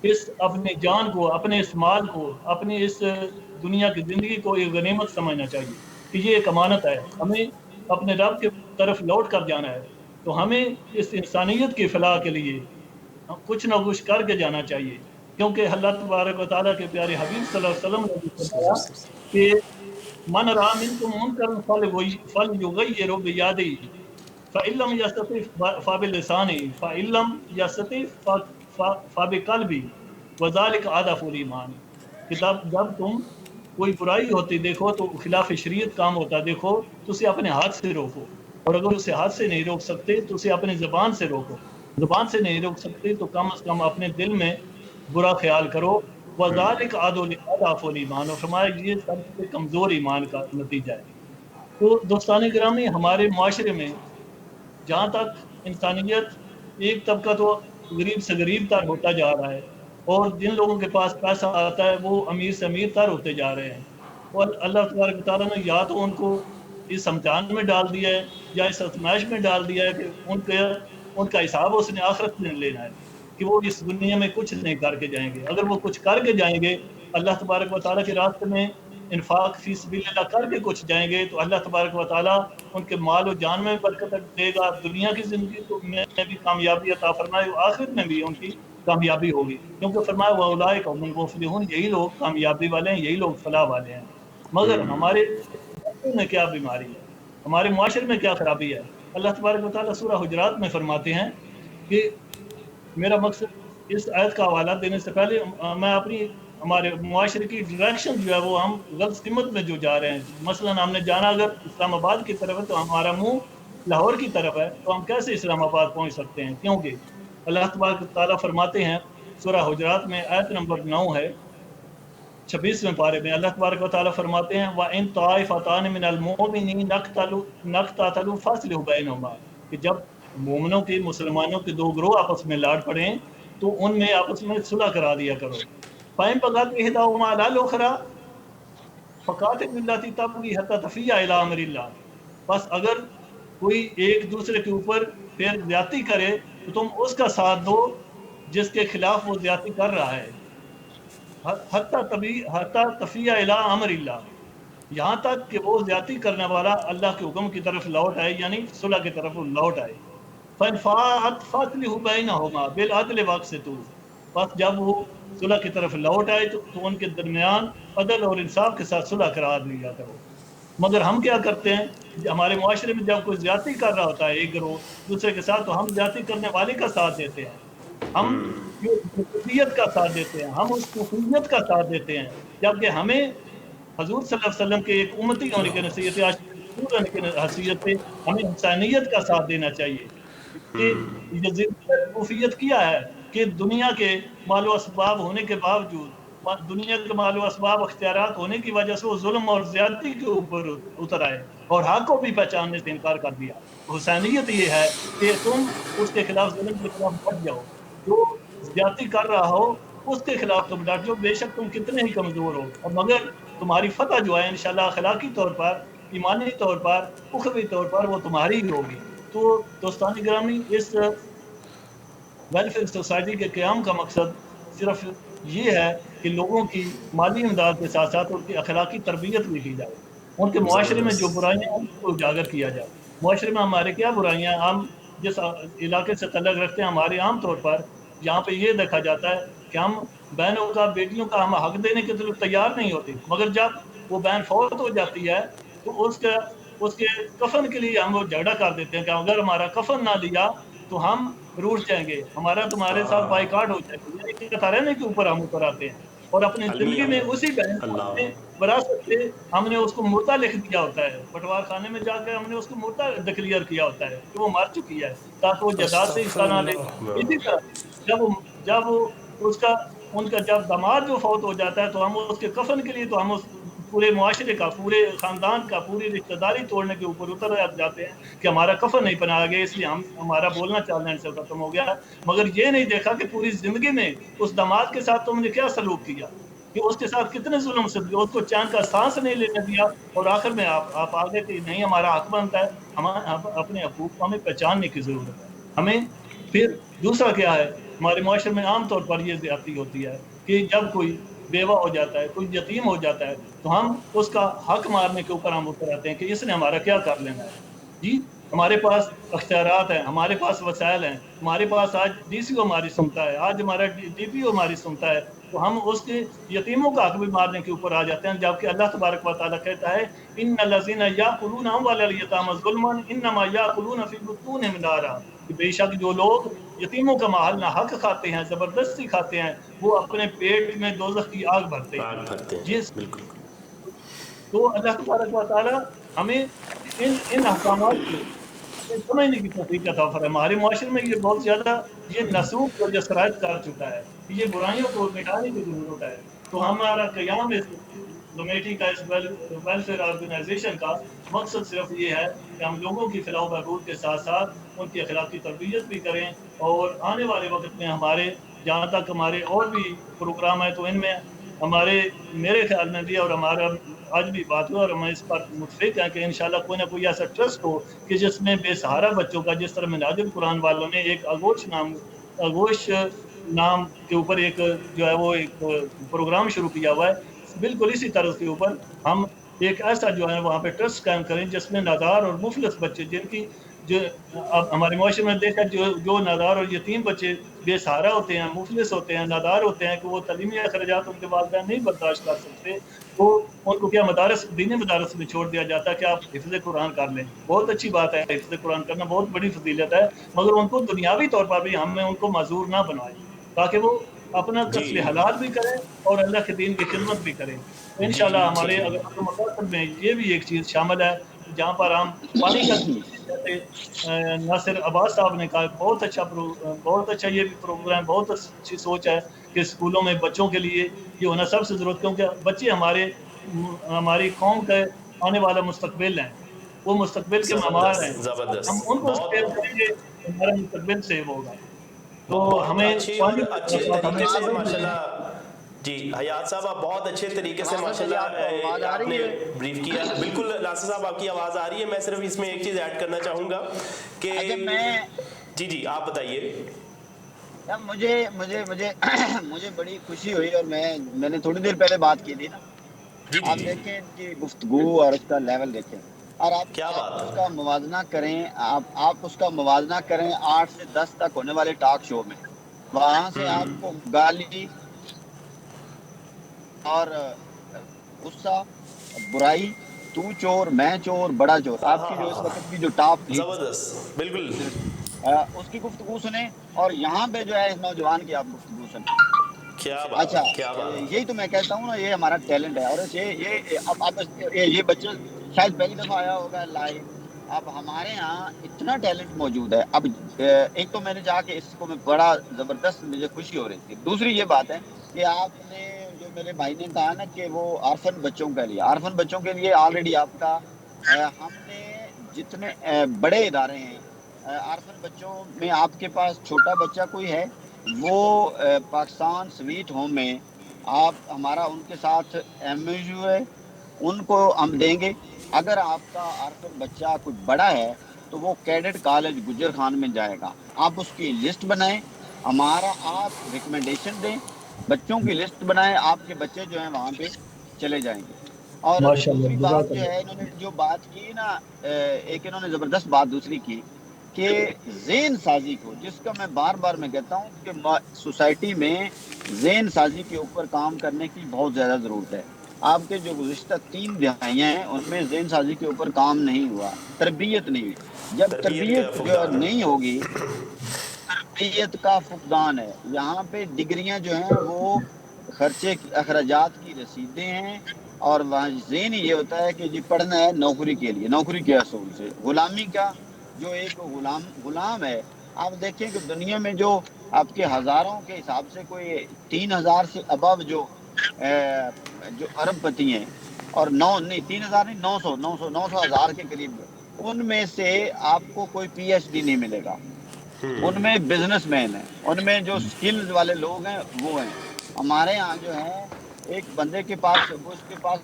इस अपनी जान को, अपने इस माल को, अपनी इस दुनिया की ज़िंदगी को एक गनीमत समझना चाहिए कि ये एक अमानत है, हमें अपने रब की तरफ लौट कर जाना है। तो हमें इस इंसानियत की फलाह के लिए कुछ ना कुछ करके जाना चाहिए, क्योंकि अल्लाह तबारक व तआला के प्यारे हबीब सल्लल्लाहु अलैहि वसल्लम ने भी बताया कि मन रआ मिनकुम मुनकरन फलयुगय्यिरहु बियदिही फ़इल्लम यस्तति फ़बिलिसानिही फ़इल्लम यस्तति फ़बिक़ल्बिही वज़ालिका अदफ़ुल ईमान, कि जब तुम कोई बुराई होती देखो तो खिलाफ शरीयत काम होता देखो तो उसे अपने हाथ से रोको, और अगर उसे हाथ से नहीं रोक सकते तो उसे अपनी ज़बान से रोको, ज़बान से नहीं रोक सकते तो कम से कम अपने दिल में बुरा ख्याल करो। वज़ालिका अदफ़ुल ईमान, और फरमाया ये सबसे कमज़ोर ईमान का नतीजा है। तो दोस्तान गिरामी, हमारे माशरे में जहाँ तक इंसानियत, एक तबका तो गरीब से गरीब तर होता जा रहा है, और जिन लोगों के पास पैसा आता है वो अमीर से अमीर तर होते जा रहे हैं, और अल्लाह तबारक व तआला ने या तो उनको इस इम्तिहान में डाल दिया है या इस आज़माइश में डाल दिया है कि उनका हिसाब उसने आखिरत में लेना है, कि वो इस दुनिया में कुछ नहीं करके जाएंगे। अगर वो कुछ करके जाएंगे, अल्लाह तबारक व तआला के रास्ते में इन्फाक फी सबिलिल्लाह करके कुछ जाएंगे, तो अल्लाह तबारक व तआला उनके माल और जान में बरकत देगा, दुनिया की ज़िंदगी में भी कामयाबी अता फरमाए, आखिरत में भी उनकी कामयाबी होगी, क्योंकि फरमाया व उलाइका हुमुल मुफलिहून, यही लोग कामयाबी वाले हैं, यही लोग फलाह वाले हैं। मगर हमारे में क्या बीमारी है, हमारे मुआशरे में क्या खराबी है? अल्लाह तबारक व तआला सूरह हुजरात में फरमाते हैं कि मेरा मकसद इस आयत का हवाला देने से पहले मैं अपनी हमारे मुआशरे की डायरेक्शन जो है वो हम गलत सिमत में जो जा रहे हैं। मसलन हमने जाना अगर इस्लामाबाद की तरफ है तो हमारा मुंह लाहौर की तरफ है, तो हम कैसे इस्लामाबाद पहुंच सकते हैं? क्योंकि अल्लाह तबारक व तआला फरमाते हैं सूरह हुजरात में आयत नंबर 9 है 26वें पारे में, अल्लाह तबारक व तआला फरमाते हैं व इन ताइफतान मिनल मुमिनीन नक़ततलू फ़अस्लिहू बैनहुमा, कि जब मोमिनों के, मुसलमानों के दो ग्रोह आपस में लड़ पड़ें तो उनमें आपस में सुलह करा दिया करो। फ़इन बग़त इहदाहुमा अलल उख़रा फ़क़ातिलू अल्लती तबग़ी हत्ता तफ़िया इला अम्रिल्लाह, बस अगर कोई एक दूसरे के ऊपर फिर ज़्यादती करे तो तुम उसका साथ दो जिसके खिलाफ वो ज़्यादती कर रहा है, हत्ता तफ़िया इला अम्रिल्लाह, यहाँ तक कि वो ज़्यादती करने वाला अल्लाह के हुक्म की तरफ लौट आए, यानी सुलह की तरफ लौट आए। फ़इन फ़ाअत फ़अस्लिहू बैनहुमा बिल अदल वक़्सितू, बस जब वो सुलह की तरफ लौट आए तो उनके दरमियान अदल और इंसाफ के साथ सुलह करा लिया करो। मगर हम क्या करते हैं, हमारे मुआशरे में जब कोई ज़्यादती कर रहा होता है एक गिरोह दूसरे के साथ, तो हम ज़्यादती करने वाले का साथ देते हैं, हम कुफियत का साथ देते हैं, हम उस कुफियत का साथ देते हैं, जबकि हमें हजूर सल्लल्लाहु अलैहि वसल्लम के एक उम्मती होने की नसीहत, होने की हैसियत से हमें इंसानियत का साथ देना चाहिए। कि ये ज़िंदगी कुफियत किया है कि दुनिया के मालो असबाब होने के बावजूद, दुनिया के मालो असबाब अख्तियारात होने की वजह से वो जुल्म और ज़्यादती के ऊपर उतर आए और हक को भी पहचानने से इनकार कर दिया। हुसैनियत ये है कि तुम उसके खिलाफ, जुल्म के खिलाफ डट जाओ, जो ज़्यादती कर रहा हो उसके खिलाफ तुम डट जाओ, बेशक तुम कितने ही कमज़ोर हो, और मगर तुम्हारी फतह जो है इंशाअल्लाह अखलाकी तौर पर, ईमानी तौर पर, उखवी तौर पर वो तुम्हारी ही होगी। तो दोस्तान गिरामी, इस वेलफेयर सोसाइटी के क़याम का मकसद सिर्फ ये है कि लोगों की माली इमदाद के साथ साथ उनकी अखलाकी तरबियत भी की जाए, उनके मुआशरे में जो बुराइयाँ हैं उनको उजागर किया जाए। मुआशरे में हमारे क्या बुराइयाँ, हम जिस इलाके से तल्लक रखते हैं, हमारे आम तौर पर यहाँ पे ये देखा जाता है कि हम बहनों का, बेटियों का हम हक देने के लिए तैयार नहीं होते, मगर जब वो बहन फौत हो जाती है तो उसके कफन के लिए हम वो झगड़ा कर देते हैं कि अगर हमारा कफन ना लिया तो हम रूठ जाएंगे, हमारा तुम्हारे साथ बाइकाट हो जाएगा। ये कतार रहने के ऊपर हम ऊपर आते हैं और अपनी जिंदगी में उसी बहन को हमने विरासत से हमने उसको मुर्दा लिख दिया होता है, बंटवार खाने में जाकर हमने उसको मुर्दा डिक्लेयर किया होता है कि वो मर चुकी है, ताकि वो जदाद से हिस्सा ना ले। इसी तरह जब उसका उनका जब दामाद जो फौत हो जाता है तो हम उसके कफन के लिए तो हम उस पूरे मुआशरे का, पूरे खानदान का, पूरी रिश्तेदारी तोड़ने के ऊपर उतर जाते हैं कि हमारा कफन नहीं बनाया गया, इसलिए हमारा बोलना चालना से खत्म हो गया। मगर ये नहीं देखा कि पूरी जिंदगी में उस दामाद के साथ तुमने क्या सलूक किया, कि उसके साथ कितने जुल्म से दिया, उसको चैन का सांस नहीं लेने दिया, और आखिर में आप आगे कि नहीं हमारा हक बनता है, हम अपने हकूक को हमें पहचानने की जरूरत है। हमें फिर दूसरा क्या है, हमारे मुआशरे में आमतौर पर ये ज्यादती होती है कि जब कोई बेवा हो जाता है, कोई यतीम हो जाता है, तो हम उसका हक मारने के ऊपर हम उतर आते हैं कि इसने हमारा क्या कर लेना है। जी, हमारे पास अख्तियारात हैं, हमारे पास वसाइल हैं, हमारे पास आज डीसीओ हमारी सुनता है, आज हमारा डीपीओ हमारी सुनता है, तो हम उसके यतीमों का हक भी मारने के ऊपर आ जाते हैं, जबकि अल्लाह तबारक व तआला कहता है इन्नल्लज़ीना याकुलूना अम्वालल यतामा ज़ुल्मन इन्नमा याकुलूना फी बुतूनिहिम नारा, कि बेशक जो लोग यतीमों का माल ना हक खाते हैं, जबरदस्ती खाते हैं, वो अपने पेट में दोज़ख की आग भरते हैं। जिस तो अल्लाह तबारक व तआला हमें इन अहकामात को समझने की तौफीक अता फरमाए। हमारे मुआशरे में ये बहुत ज्यादा ये नसूख और जसरायत कर चुका है, ये बुराइयों को मिटाने की जरूरत है। तो हमारा क़याम इस कमेटी का, इस वेलफेयर ऑर्गेनाइजेशन का मकसद सिर्फ ये है कि हम लोगों की फलाह बहबूद के साथ साथ उनकी अखलाकी तरबियत भी करें, और आने वाले वक्त में हमारे जहाँ तक हमारे और भी प्रोग्राम है तो इनमें मेरे ख्याल में भी और हमारा आज भी बात हुआ और हम इस पर मुतफिक हैं कि इंशाल्लाह कोई ना कोई ऐसा ट्रस्ट हो कि जिसमें बेसहारा बच्चों का, जिस तरह मिनाजुल कुरान वालों ने एक आगोश नाम के ऊपर एक जो है वो एक प्रोग्राम शुरू किया हुआ है, बिल्कुल इसी तरह के ऊपर हम एक ऐसा जो है वहाँ पे ट्रस्ट कायम करें जिसमें नादार और मुफलिस बच्चे, जिनकी जो अब हमारे मुआशरे में देखा जो नादार और यतीम बच्चे बेसहारा होते हैं, मुफलिस होते हैं, नादार होते हैं, कि वो तलीमी अखराजात उनके वालिदैन नहीं बर्दाश्त कर सकते, तो उनको क्या दीनी मदारस में छोड़ दिया जाता है कि आप हिफ्ज़ कुरान कर लें। बहुत अच्छी बात है, हिफ्ज़ कुरान करना बहुत बड़ी फजीलत है, मगर उनको दुनियावी तौर पर भी हमें उनको माजूर ना बनाए, ताकि वो अपना कसब हलाल भी करें और अल्लाह के दीन की खिदमत भी करें। तो इंशाल्लाह हमारे अगर मकसद में ये भी एक चीज़ शामिल है, जहाँ पर हम पानी का जैसे नासिर अब्बास साहब ने कहा, बहुत अच्छा ये भी प्रोग्राम, बहुत अच्छी सोच है कि स्कूलों में बच्चों के लिए ये होना सबसे ज़रूरत, क्योंकि बच्चे हमारी कौम का आने वाला मुस्तकबिल हैं, वो मुस्तकबिल के ममार हैं, हम उनको सेव करेंगे हमारा मुस्तकबिल सेव होगा। तो हमें अच्छे तरीके से माशाल्लाह जी हयात साहब, आप बहुत अच्छे तरीके से माशाल्लाह आपने ब्रीफ किया। बिल्कुल नासिर साहब, आपकी आवाज़ आ रही है। मैं सिर्फ इसमें एक चीज़ ऐड करना चाहूँगा कि जी आप बताइए। मुझे बड़ी खुशी हुई, और मैंने थोड़ी देर पहले बात की थी ना, आप देखें इनकी गुफ्तगू और उसका लेवल देखें, और आप उसका मुवाजना करें, आप उसका मुवाजना करें 8 से 10 तक होने वाले टॉक शो में, वहाँ से आपको गाली और गुस्सा, बुराई, तू चोर, मैं चोर, बड़ा चोर, आपकी जो इस वक्त की जो टॉप जबरदस्त, बिल्कुल उसकी गुफ्तगू सुने, और यहाँ पे जो है इस नौजवान की आप गुफ्तगू सुने। क्या बात, अच्छा, क्या बात। यही तो मैं कहता हूँ ना, ये हमारा टैलेंट है, और ये बच्चे शायद पहली दफा आया होगा लाइव। अब हमारे यहाँ इतना टैलेंट मौजूद है। अब एक तो मैंने जाके इसको में बड़ा जबरदस्त मुझे खुशी हो रही थी। दूसरी ये बात है कि आपने जो मेरे भाई ने कहा ना कि वो आर्फन बच्चों के लिए ऑलरेडी आपका हमने जितने बड़े इदारे हैं, आर्फन बच्चों में आपके पास छोटा बच्चा कोई है, वो पाकिस्तान स्वीट होम में आप हमारा उनके साथ MOU है, उनको हम देंगे। अगर आपका आर्फन बच्चा कुछ बड़ा है तो वो कैडेट कॉलेज गुजर खान में जाएगा, आप उसकी लिस्ट बनाएं, हमारा आप रिकमेंडेशन दें, बच्चों की लिस्ट बनाएं, आपके बच्चे जो हैं वहाँ पे चले जाएंगे। और दूसरी बात जो है, इन्होंने जो बात की ना, एक इन्होंने ज़बरदस्त बात दूसरी की کہ ذہن سازی کو، جس کا میں بار بار میں کہتا ہوں کہ سوسائٹی میں ذہن سازی کے اوپر کام کرنے کی بہت زیادہ ضرورت ہے. آپ کے جو گزشتہ 3 دہائیاں ہیں ان میں ذہن سازی کے اوپر کام نہیں ہوا، تربیت نہیں ہوئی. جب تربیت کا تربیت جو فقدان ہے. نہیں ہوگی، تربیت کا فقدان ہے. یہاں پہ ڈگریاں جو ہیں وہ خرچے اخراجات کی رسیدیں ہیں، اور وہاں ذہن یہ ہوتا ہے کہ جی پڑھنا ہے نوکری کے لیے، نوکری کے اصول سے. غلامی کا جو ایک غلام ہے. آپ دیکھیں کہ دنیا میں جو آپ کے ہزاروں کے حساب سے کوئی 3000 سے ابو جو ارب پتی ہیں، اور 3000 نہیں 900 ہزار کے قریب، ان میں سے آپ کو کوئی پی ایچ ڈی نہیں ملے گا. ان میں بزنس مین ہیں، ان میں جو سکلز والے لوگ ہیں وہ ہیں. ہمارے ہاں جو ہے ایک بندے کے پاس، اس کے پاس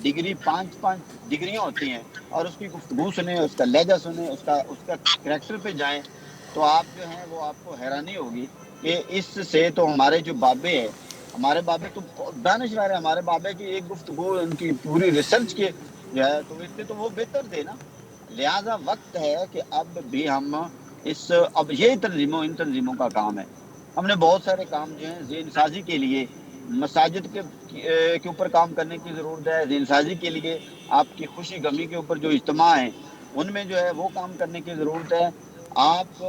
ڈگری 5 ڈگریاں ہوتی ہیں، اور اس کی گفتگو سنیں، اس کا لہجہ سنیں، اس کا کریکٹر پہ جائیں، تو آپ جو ہیں وہ آپ کو حیرانی ہوگی کہ اس سے تو ہمارے جو بابے ہیں، ہمارے بابے تو دانشور ہے. ہمارے بابے کی ایک گفتگو، ان کی پوری ریسرچ کے جو ہے تو اس سے تو وہ بہتر تھے نا. لہذا وقت ہے کہ اب بھی ہم اب یہ ان تنظیموں کا کام ہے. ہم نے بہت سارے کام جو ہیں ذہن سازی کے لیے، مساجد کے اوپر کام کرنے کی ضرورت ہے. ذہن سازی کے لیے آپ کی خوشی غمی کے اوپر جو اجتماع ہیں ان میں جو ہے وہ کام کرنے کی ضرورت ہے. آپ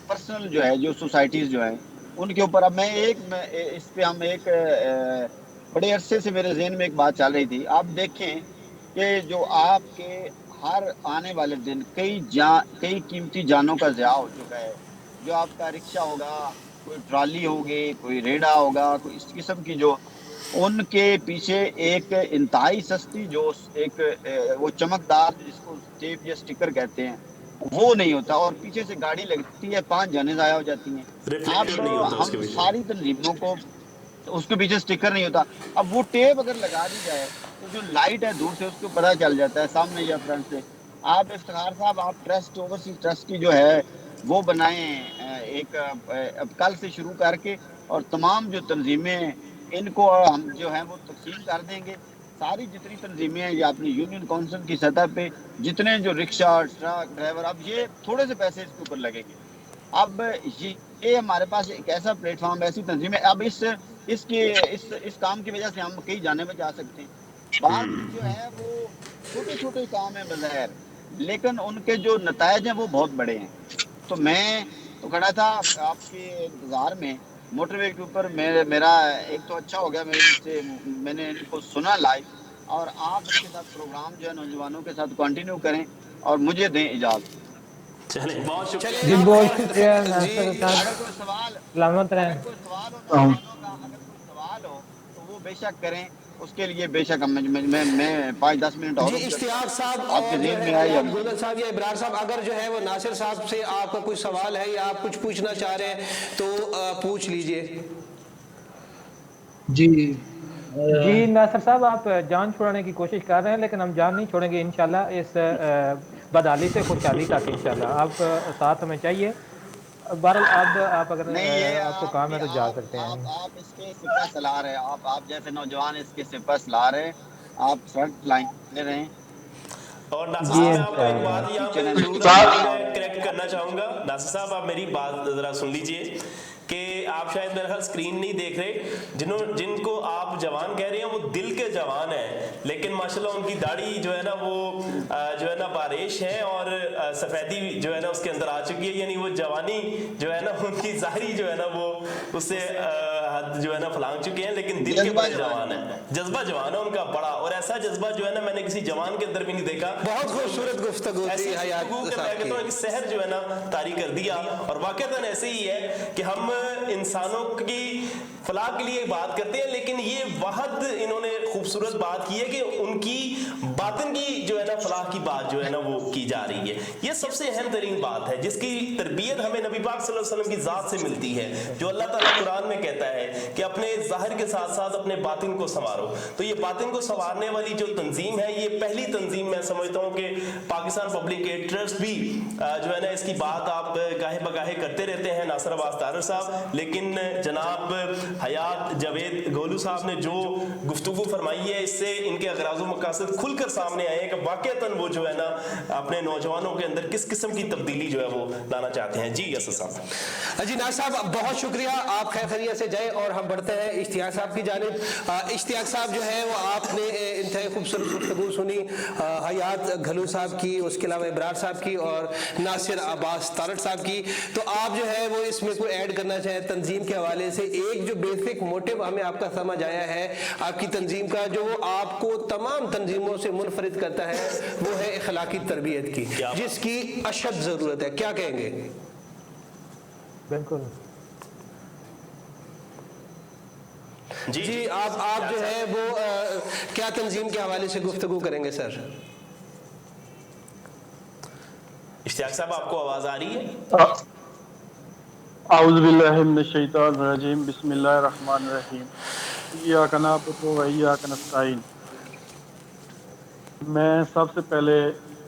پرسنل جو ہے جو سوسائٹیز جو ہیں ان کے اوپر، اب میں اس پہ ہم ایک بڑے عرصے سے میرے ذہن میں ایک بات چل رہی تھی. آپ دیکھیں کہ جو آپ کے ہر آنے والے دن کئی قیمتی جانوں کا ضیاع ہو چکا ہے. جو آپ کا رکشہ ہوگا، کوئی ٹرالی ہوگی، کوئی ریڑا ہوگا، کوئی اس قسم کی، جو ان کے پیچھے ایک انتہائی سستی جو ایک وہ چمکدار جس کو ٹیپ یا سٹیکر کہتے ہیں وہ نہیں ہوتا، اور پیچھے سے گاڑی لگتی ہے، 5 جانیں ضائع ہو جاتی ہیں. ریفلیکٹر اب نہیں ہوتا اس کے ہم پیچھے. ساری تنظیموں کو، اس کے پیچھے سٹیکر نہیں ہوتا. اب وہ ٹیپ اگر لگا دی جائے تو جو لائٹ ہے دور سے اس کو پتہ چل جاتا ہے، سامنے یا فرنٹ سے. آپ افتخار صاحب، آپ ٹرسٹ، اوورسیز ٹرسٹ کی جو ہے وہ بنائیں ایک، اب کل سے شروع کر کے، اور تمام جو تنظیمیں ہیں ان کو ہم جو ہیں وہ تقسیم کر دیں گے. ساری جتنی تنظیمیں ہیں یا اپنی یونین کونسل کی سطح پہ جتنے جو رکشہ، ٹرک ڈرائیور، اب یہ تھوڑے سے پیسے اس کے اوپر لگیں گے. اب یہ ہمارے پاس ایک ایسا پلیٹ فارم، ایسی تنظیم ہے. اب اس کام کی وجہ سے ہم کئی جانیں بچا سکتے ہیں. بعض جو ہے وہ چھوٹے چھوٹے کام ہیں بظاہر، لیکن ان کے جو نتائج ہیں وہ بہت بڑے ہیں. تو میں تو کھڑا تھا آپ کے انتظار میں موٹر وے کے اوپر. میرا ایک تو اچھا ہو گیا، میں نے ان کو سنا لائیو، اور آپ ان کے ساتھ پروگرام جو ہے نوجوانوں کے ساتھ کنٹینیو کریں اور مجھے دیں اجازت. چلیں، بہت شکریہ. جی بہت شکریہ ناصر صاحب، اگر کوئی سوال سلامت رہیں. اگر کوئی سوال ہو نوجوانوں کا، اگر کوئی سوال ہو تو وہ بے شک کریں. اس کے لیے بے شک میں 5-10 منٹ اور جی رک سکتا اشتیاق ہوں. صاحب آپ کے اور جو ذہن ہے میں آئے یا گولن صاحب یا ابرار صاحب، اگر جو ہے وہ ناصر صاحب سے آپ کا کوئی سوال ہے یا آپ کچھ پوچھنا چاہ رہے ہیں تو پوچھ لیجئے. جی جی ناصر صاحب، آپ جان چھوڑانے کی کوشش کر رہے ہیں لیکن ہم جان نہیں چھوڑیں گے انشاءاللہ، اس بدحالی سے خوشحالی تک انشاءاللہ. آپ ساتھ ہمیں چاہیے. بہرحال آپ اگر نہیں. یہ آپ کو کام ہے تو جا سکتے ہیں. آپ اس کے سپہ سلار ہیں. آپ جیسے نوجوان اس کے سپہ سلار ہیں. آپ فرنٹ لائن میں رہیں. اور ناصر جی صاحب میں آپ کو ایک انشاءاللہ. بات یہاں پہ ٹیچر ہیں ضرور میں کریکٹ کرنا چاہوں گا. ناصر صاحب آپ میری بات ذرا سن لیجئے کہ آپ شاید میرے خیال اسکرین نہیں دیکھ رہے. جن کو آپ جوان کہہ رہے ہیں وہ دل کے جوان ہیں، لیکن ماشاءاللہ ان کی داڑھی جو ہے نا وہ جو ہے نا باریش ہے، اور سفیدی جو ہے نا اس کے اندر آ چکی ہے. یعنی وہ جوانی جو ہے نا ان کی ظاہری جو ہے نا وہ اس سے حد جو ہے نا پھلانگ چکے ہیں، لیکن دل کے بڑے جوان ہیں. جذبہ جوان ہے ان کا بڑا، اور ایسا جذبہ جو ہے نا میں نے کسی جوان کے اندر بھی نہیں دیکھا. بہت خوبصورت گفتگو ایسی تھی حیات گفتگو کہ میں صاحب کہتا ہوں کی. ایک سحر جو ہے نا طاری کر دیا. اور واقعتاً ایسے ہی ہے کہ ہم انسانوں کی فلاح کے لیے بات کرتے ہیں، لیکن یہ وحد انہوں نے خوبصورت بات کی ہے کہ ان کی باطن کی جو ہے نا فلاح کی بات جو ہے نا وہ کی جا رہی ہے. یہ سب سے اہم ترین بات ہے جس کی تربیت ہمیں نبی پاک صلی اللہ علیہ وسلم کی ذات سے ملتی ہے، جو اللہ تعالیٰ قرآن میں کہتا ہے کہ اپنے ظاہر کے ساتھ ساتھ اپنے باطن کو سنوارو. تو یہ باطن کو سنوارنے والی جو تنظیم ہے، یہ پہلی تنظیم میں سمجھتا ہوں کہ پاکستان पाकिस्तान पब्लिकेटर्स भी जो है ना इसकी बात आप गाहे बगाहे करते रहते हैं, नासिर अब्बास तारड़ साहब, लेकिन जनाब हयात जावेद गोलू साहब ने जो गुफ्तगू फरमाई है इससे इनके अगराज़ व मकासद खुलकर सामने आए हैं कि वाक़तन वो जो है ना अपने नौजवानों के अंदर किस किस्म की तब्दीली जो है वो लाना चाहते हैं। जी असद साहब। जी नाज़िर साहब बहुत शुक्रिया, आप खैर खैरियत से जाए और हम बढ़ते हैं इश्तियाक साहब की जानिब। इश्तियाक साहब जो है वो आपने इंतहाई खूबसूरत गुफ्तगू सुनी हयात घलू साहब की, उसके अलावा इब्रार साहब की और नासिर अब्बास तारड़ साहब की। तो आप जो है वो इसमें कोई ऐड करना चाहें तंजीम के हवाले से? एक जो बेसिक मोटिव हमें आपका समझ आया है आपकी तंजीम का, जो आपको तमाम तंजीमों से मुनफरिद करता है, वो है इखलाकी तरबियत की, जिसकी अशद ज़रूरत है। क्या कहेंगे? बिल्कुल जी आप जो है वो क्या तंजीम के हवाले से गुफ्तगू करेंगे सर? इश्तियाक साहब आपको आवाज़ आ रही है? आऊज़ु बिल्लाहि मिनश शैतानिर रजीम, बिस्मिल्लाहिर रहमानिर रहीम, इय्याका नअबुदु व इय्याका नस्तईन। मैं सबसे पहले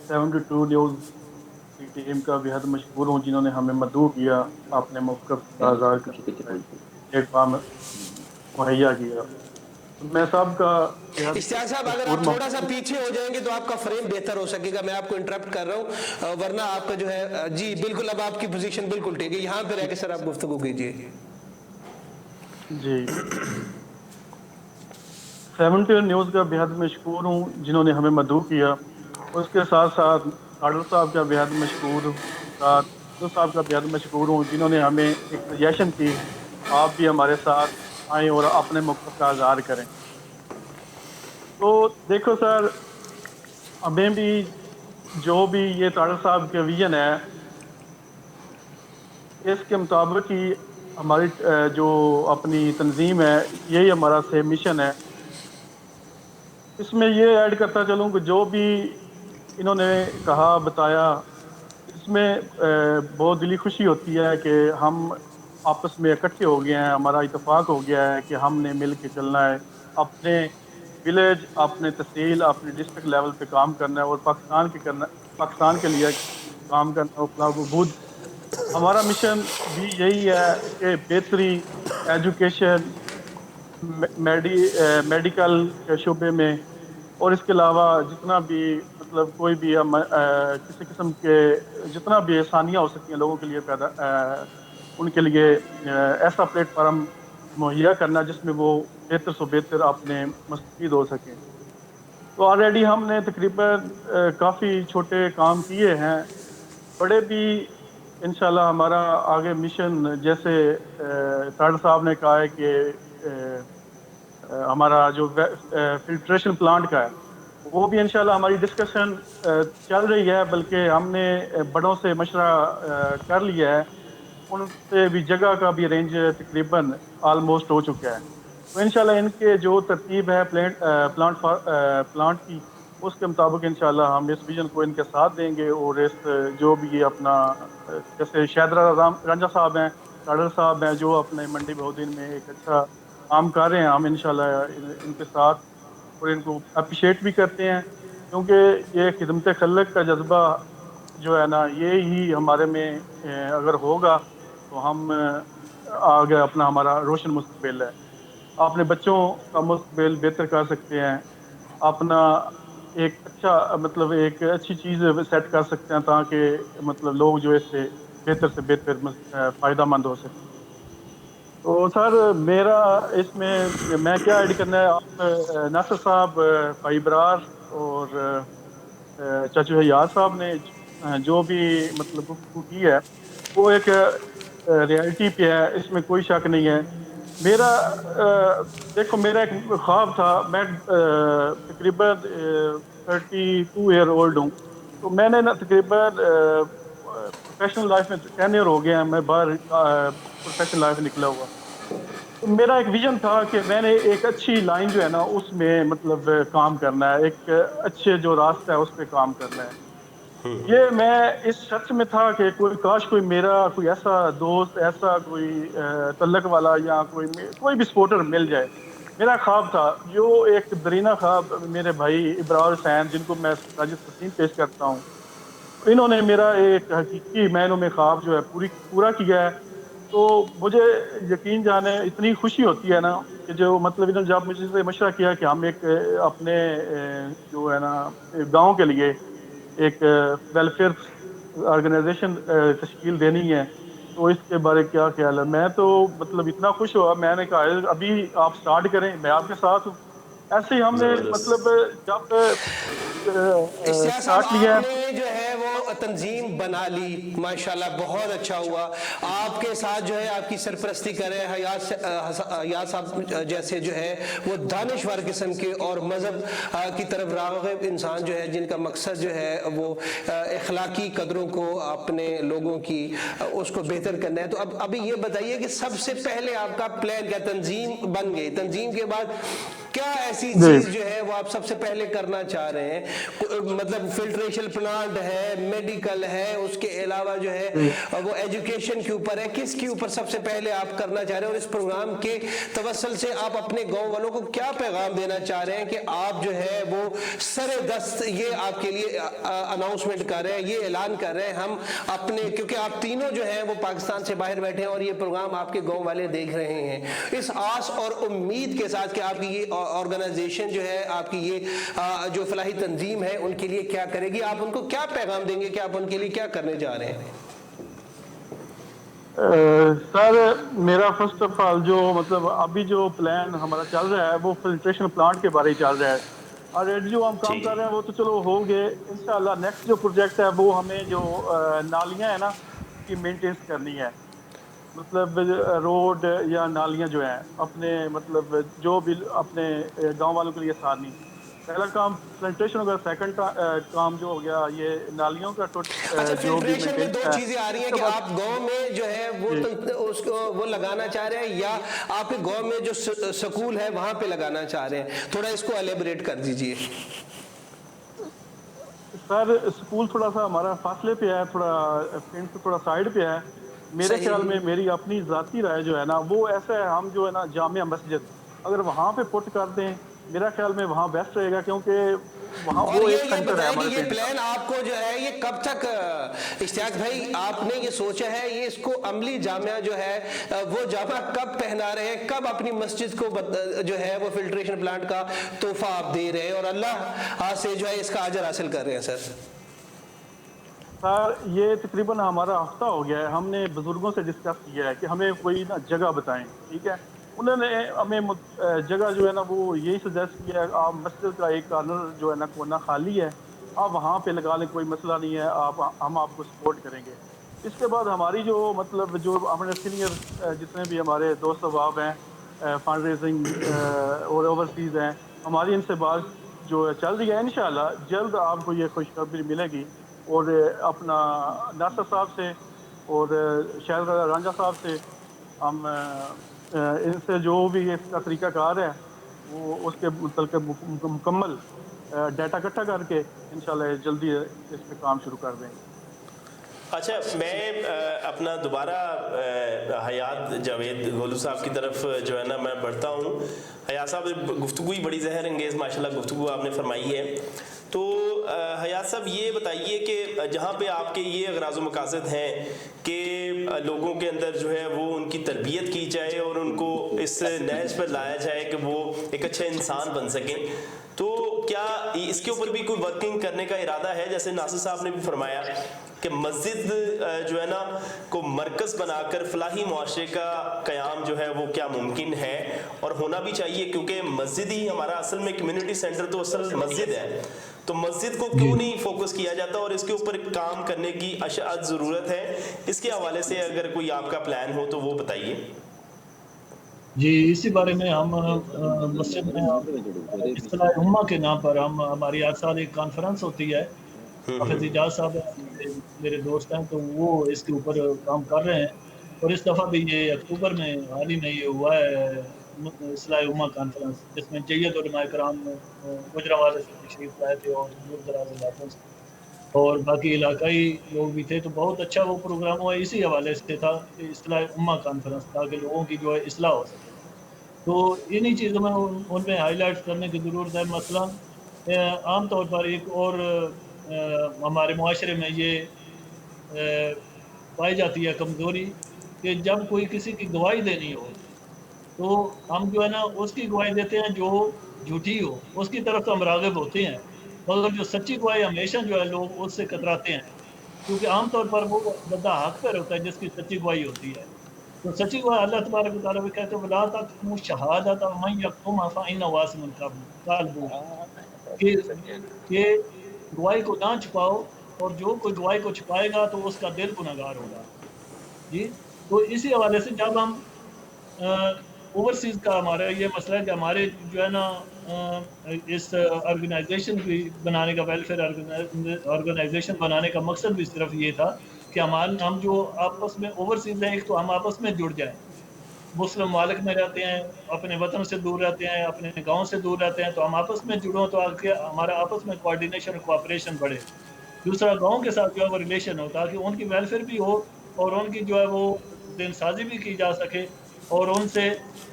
72 न्यूज़ की टीम का बेहद मशहूर हूँ जिन्होंने हमें मदऊ किया, अपने मुख्तलिफ आज़ार का प्लेटफार्म मुहैया किया। मैं सबका इश्तियाक साहब अगर आप थोड़ा सा पीछे हो जाएंगे तो आपका फ्रेम बेहतर हो सकेगा। मैं आपको इंटरप्ट कर रहा हूँ वरना आपका जो है जी बिल्कुल अब आपकी पोजीशन बिल्कुल ठीक है, यहाँ पे रह के सर आप गुफ्तगू कीजिए। जी 70 न्यूज़ का बेहद मशहूर हूँ जिन्होंने हमें मदऊ किया। उसके साथ साथ तारड़ साहब का बेहद मशहूर हूँ, साहब का बेहद मशहूर हूँ जिन्होंने हमें एक सजेशन की आप भी हमारे साथ आएँ और अपने मकसद का आज़ार करें। तो देखो सर, हमें भी जो भी ये तारड़ साहब के विजन है इसके मुताबिक ही हमारी जो अपनी तंजीम है यही हमारा सेम मिशन है। इसमें ये ऐड करता चलूँ कि जो भी इन्होंने कहा बताया इसमें बहुत दिली खुशी होती है कि हम आपस में इकट्ठे हो गए हैं, हमारा इत्तेफाक हो गया है कि हमने मिल के चलना है, अपने विलेज, अपने तहसील, अपने डिस्ट्रिक्ट लेवल पे काम करना है और पाकिस्तान के लिए काम करना है। फलाबूद हमारा मिशन भी यही है कि बेहतरी एजुकेशन, मेडिकल के शुबे में और इसके अलावा जितना भी मतलब कोई भी किसी किस्म के जितना भी आसानियाँ हो सकती हैं लोगों के लिए उनके लिए ऐसा प्लेटफार्म मुहैया करना जिसमें वो बेहतर से बेहतर अपने मुस्तफ़ीद हो सकें। तो ऑलरेडी हमने तकरीबन काफ़ी छोटे काम किए हैं, बड़े भी इंशाल्लाह हमारा आगे मिशन जैसे तारड़ साहब ने कहा है कि हमारा जो फिल्ट्रेशन प्लांट का है वो भी इंशाल्लाह हमारी डिस्कशन चल रही है, बल्कि हमने बड़ों से मशवरा कर लिया है, उनसे भी जगह का भी अरेंज तकरीबन आलमोस्ट हो चुका है। तो इंशाल्लाह इनके जो तरतीब है प्लांट की उसके मुताबिक इंशाल्लाह हम इस विजन को इनके साथ देंगे और इस जो भी ये अपना जैसे शहदरा रांझा साहब हैं, तारड़ साहब हैं जो अपने मंडी बहुद्दीन में एक अच्छा काम कर रहे हैं, हम इंशाल्लाह इनके साथ और इनको अप्रिशिएट भी करते हैं क्योंकि ये खिदमत खल्क का जज्बा जो है ना ये ही हमारे में अगर होगा तो हम आगे अपना हमारा रोशन मुस्तकबिल है, अपने बच्चों का मुस्तकबिल बेहतर कर सकते हैं, अपना एक अच्छा मतलब एक अच्छी चीज़ सेट कर सकते हैं ताकि मतलब लोग जो इससे बेहतर फ़ायदा मंद हो सके। तो सर मेरा इसमें मैं क्या ऐड करना है, आप नासिर साहब, भाई इब्रार और चाचू हयात साहब ने जो भी मतलब गुफ्तगू की है वो एक रियलिटी पे है, इसमें कोई शक नहीं है। मेरा देखो मेरा एक ख्वाब था, मैं तकरीबन 32 ईयर ओल्ड हूँ, तो मैंने ना तकरीबन प्रोफेशनल लाइफ में 10 ईयर हो गया, मैं बाहर प्रोफेशनल लाइफ निकला हुआ। तो मेरा एक विजन था कि मैंने एक अच्छी लाइन जो है ना उसमें मतलब काम करना है, एक अच्छे जो रास्ता है उस पर काम करना है। ये मैं इस शर्त में था कि काश कोई मेरा कोई ऐसा दोस्त, ऐसा कोई तल्लक वाला या कोई भी सपोर्टर मिल जाए। मेरा ख्वाब था जो एक दरीना ख्वाब मेरे भाई इब्रार हुसैन जिनको मैं साजिद तस्लीम पेश करता हूँ, انہوں نے میرا ایک حقیقی معنوں میں خواب جو ہے پورا کیا ہے. تو مجھے یقین جانے اتنی خوشی ہوتی ہے نا کہ جو مطلب انہوں نے جب مجھ سے مشورہ کیا کہ ہم ایک اپنے جو ہے نا گاؤں کے لیے ایک ویلفیئر آرگنائزیشن تشکیل دینی ہے, تو اس کے بارے کیا خیال ہے. میں تو مطلب اتنا خوش ہوا, میں نے کہا ابھی آپ سٹارٹ کریں, میں آپ کے ساتھ ہوں. ایسے ہی ہم نے مطلب زبردست. جب اشتیاق صاحب سٹارٹ لیا آپ نے جو ہے وہ تنظیم بنا لی, ماشاءاللہ بہت اچھا ہوا. آپ کے ساتھ جو ہے آپ کی سرپرستی کرے حیات صاحب جیسے جو ہے وہ دانشور قسم کے اور مذہب کی طرف راغب انسان جو ہے, جن کا مقصد جو ہے وہ اخلاقی قدروں کو اپنے لوگوں کی اس کو بہتر کرنا ہے. تو اب ابھی یہ بتائیے کہ سب سے پہلے آپ کا پلان کیا, تنظیم بن گئی, تنظیم کے بعد کیا ایسی چیز جو ہے وہ آپ سب سے پہلے کرنا چاہ رہے ہیں؟ مطلب فلٹریشن پلانٹ ہے, میڈیکل ہے, اس کے علاوہ جو ہے وہ ایجوکیشن کے اوپر ہے, کس کے اوپر سب سے پہلے آپ کرنا چاہ رہے ہیں؟ اور اس پروگرام کے توسل سے آپ اپنے گاؤں والوں کو کیا پیغام دینا چاہ رہے ہیں کہ آپ جو ہے وہ سر دست یہ آپ کے لیے اناؤنسمنٹ کر رہے ہیں, یہ اعلان کر رہے ہیں ہم اپنے, کیونکہ آپ تینوں جو ہیں وہ پاکستان سے باہر بیٹھے ہیں اور یہ پروگرام آپ کے گاؤں والے دیکھ رہے ہیں, اس آس اور امید کے ساتھ کہ آپ کی یہ آرگنائزیشن جو ہے, آپ کی یہ جو فلاحی تنظیم ہے ان کے لیے کیا کرے گی, آپ ان کو کیا پیغام دیں گے کہ آپ ان کے لیے کیا کرنے جا رہے ہیں؟ سر میرا فرسٹ آف آل جو مطلب ابھی جو پلان ہمارا چل رہا ہے وہ فلٹریشن پلانٹ کے بارے چل رہا ہے. آلریڈی جو ہم کام جی کر رہے ہیں وہ تو چلو ہو گئے, انشاءاللہ نیکسٹ جو پروجیکٹ ہے وہ ہمیں جو نالیاں ہیں نا اس کی مینٹینس کرنی ہے. مطلب روڈ یا نالیاں جو ہیں اپنے مطلب جو بھی اپنے گاؤں والوں کے لیے آسانی, پہلا کام فلٹریشن ہو گیا, سیکنڈ کام جو ہو گیا یہ نالیوں کا اچھا, جو بھی فلٹریشن میں مینٹینس دو ہے. چیزیں آ رہی اس ہیں کے کہ بعد آپ گاؤں میں جو ہے وہ جی اس کو وہ لگانا چاہ رہے ہیں, یا آپ کے گاؤں میں جو سکول ہے وہاں پہ لگانا چاہ رہے ہیں, تھوڑا اس کو الیبریٹ کر دیجئے. سر اسکول تھوڑا سا ہمارا فاصلے پہ ہے, تھوڑا پنڈ سے تھوڑا سائڈ پہ ہے. میرے خیال میں میری اپنی ذاتی رائے جو ہے نا وہ ایسا ہے, ہم جو ہے نا جامع مسجد اگر وہاں پہ پٹ کر دیں میرا خیال میں وہاں بیسٹ رہے گا, کیونکہ وہاں اور وہ ایک یہ سینٹر ہے بتائیں کہ ہمارے یہ پنڈ کا. پلان آپ کو جو ہے یہ کب تک, اشتیاق بھائی آپ نے یہ سوچا ہے, یہ اس کو عملی جامعہ جو ہے وہ جامعہ کب پہنا رہے ہیں, کب اپنی مسجد کو جو ہے وہ فلٹریشن پلانٹ کا تحفہ آپ دے رہے ہیں اور اللہ سے جو ہے اس کا اجر حاصل کر رہے ہیں؟ سر یہ تقریباً ہمارا ہفتہ ہو گیا ہے, ہم نے بزرگوں سے ڈسکس کیا ہے کہ ہمیں کوئی نا جگہ بتائیں, ٹھیک ہے. انہوں نے ہمیں جگہ جو ہے نا وہ یہی سجیسٹ کیا ہے, آپ مسجد کا ایک کارنر جو ہے نا کونا خالی ہے, آپ وہاں پہ لگا لیں, کوئی مسئلہ نہیں ہے, ہم آپ کو سپورٹ کریں گے. اس کے بعد ہماری جو مطلب جو اپنے سینئر جتنے بھی ہمارے دوست احباب ہیں فنڈ ریزنگ اور اوورسیز ہیں, ہماری ان سے بات جو چل رہی ہے, انشاءاللہ جلد آپ کو یہ خوشخبری ملے گی. اور اپنا ناصر صاحب سے اور شہر رانجھا صاحب سے ہم ان سے جو بھی اس کا طریقہ کار ہے وہ اس کے متعلق مکمل ڈیٹا اکٹھا کر کے انشاءاللہ جلدی اس پہ کام شروع کر دیں گے. اچھا, میں اپنا دوبارہ حیات جاوید گولو صاحب کی طرف جو ہے نا میں بڑھتا ہوں. حیات صاحب گفتگو ہی بڑی زہر انگیز ماشاءاللہ گفتگو آپ نے فرمائی ہے. تو حیات صاحب یہ بتائیے کہ جہاں پہ آپ کے یہ اغراض و مقاصد ہیں کہ لوگوں کے اندر جو ہے وہ ان کی تربیت کی جائے اور ان کو اس نہج پر لایا جائے کہ وہ ایک اچھے انسان بن سکیں, تو کیا اس کے اوپر بھی کوئی ورکنگ کرنے کا ارادہ ہے؟ جیسے ناصر صاحب نے بھی فرمایا کہ مسجد جو ہے نا کو مرکز بنا کر فلاحی معاشرے کا قیام جو ہے وہ کیا ممکن ہے اور ہونا بھی چاہیے, کیونکہ مسجد ہی ہمارا اصل میں کمیونٹی سینٹر تو اصل مسجد ہے. تو مسجد کو کیوں نہیں فوکس کیا جاتا اور اس کے اوپر کام کرنے کی اشد ضرورت ہے؟ اس کے حوالے سے اگر کوئی آپ کا پلان ہو تو وہ بتائیے. جی, اسی بارے میں ہم مسجد میں اصلاح امہ کے نام پر ہماری ہر سال ایک کانفرنس ہوتی ہے. حافظ اجاز صاحب میرے دوست ہیں, تو وہ اس کے اوپر کام کر رہے ہیں, اور اس دفعہ بھی یہ اکتوبر میں حال ہی میں یہ ہوا ہے اصلاح امہ کانفرنس, جس میں جید علماء کرام گجرانوالے سے تشریف لائے تھے اور دور دراز علاقوں سے اور باقی علاقائی لوگ بھی تھے. تو بہت اچھا وہ پروگرام ہوا, اسی حوالے سے تھا کہ اصلاح امہ کانفرنس, تاکہ لوگوں کی جو ہے اصلاح ہو سکے. تو انہی چیزوں میں ان میں ہائی لائٹ کرنے کی ضرورت ہے. مثلا عام طور پر ایک اور हमारे मुआशरे में ये पाई जाती है कमज़ोरी कि जब कोई किसी की गवाही देनी हो तो हम जो है ना उसकी गवाही देते हैं जो झूठी हो, उसकी तरफ तो हम राग़िब होते हैं, मगर जो सच्ची गवाही हमेशा जो है लोग उससे कतराते हैं, क्योंकि आमतौर पर वो बंदा हक़ पर होता है जिसकी सच्ची गवाही होती है। तो सच्ची गवाही अल्लाह तबारक व तआला भी कहते हैं वला तक्तुमू शहादत मन यक्तुमहा फइन्नहु आसिमुन क़ल्बुहु कि गवाही को ना छुपाओ और जो कोई गवाही को छुपाएगा तो उसका दिल गुनहगार होगा। जी, तो इसी हवाले से जब हम ओवरसीज़ का हमारा ये मसला है कि हमारे जो है ना इस ऑर्गेनाइजेशन भी बनाने का वेलफेयर ऑर्गेनाइजेशन बनाने का मकसद भी सिर्फ ये था कि हम जो आपस में ओवरसीज़ हैं, एक तो हम आपस में जुड़ जाएं, मुस्लिम मालिक में रहते हैं, अपने वतन से दूर रहते हैं, अपने गांव से दूर रहते हैं, तो हम आपस में जुड़ों तो आगे हमारा आपस में कोऑर्डिनेशन और कोऑपरेशन बढ़े। दूसरा गांव के साथ जो है वो रिलेशन हो ताकि उनकी वेलफेयर भी हो और उनकी जो है वो दिनसाजी भी की जा सके और उनसे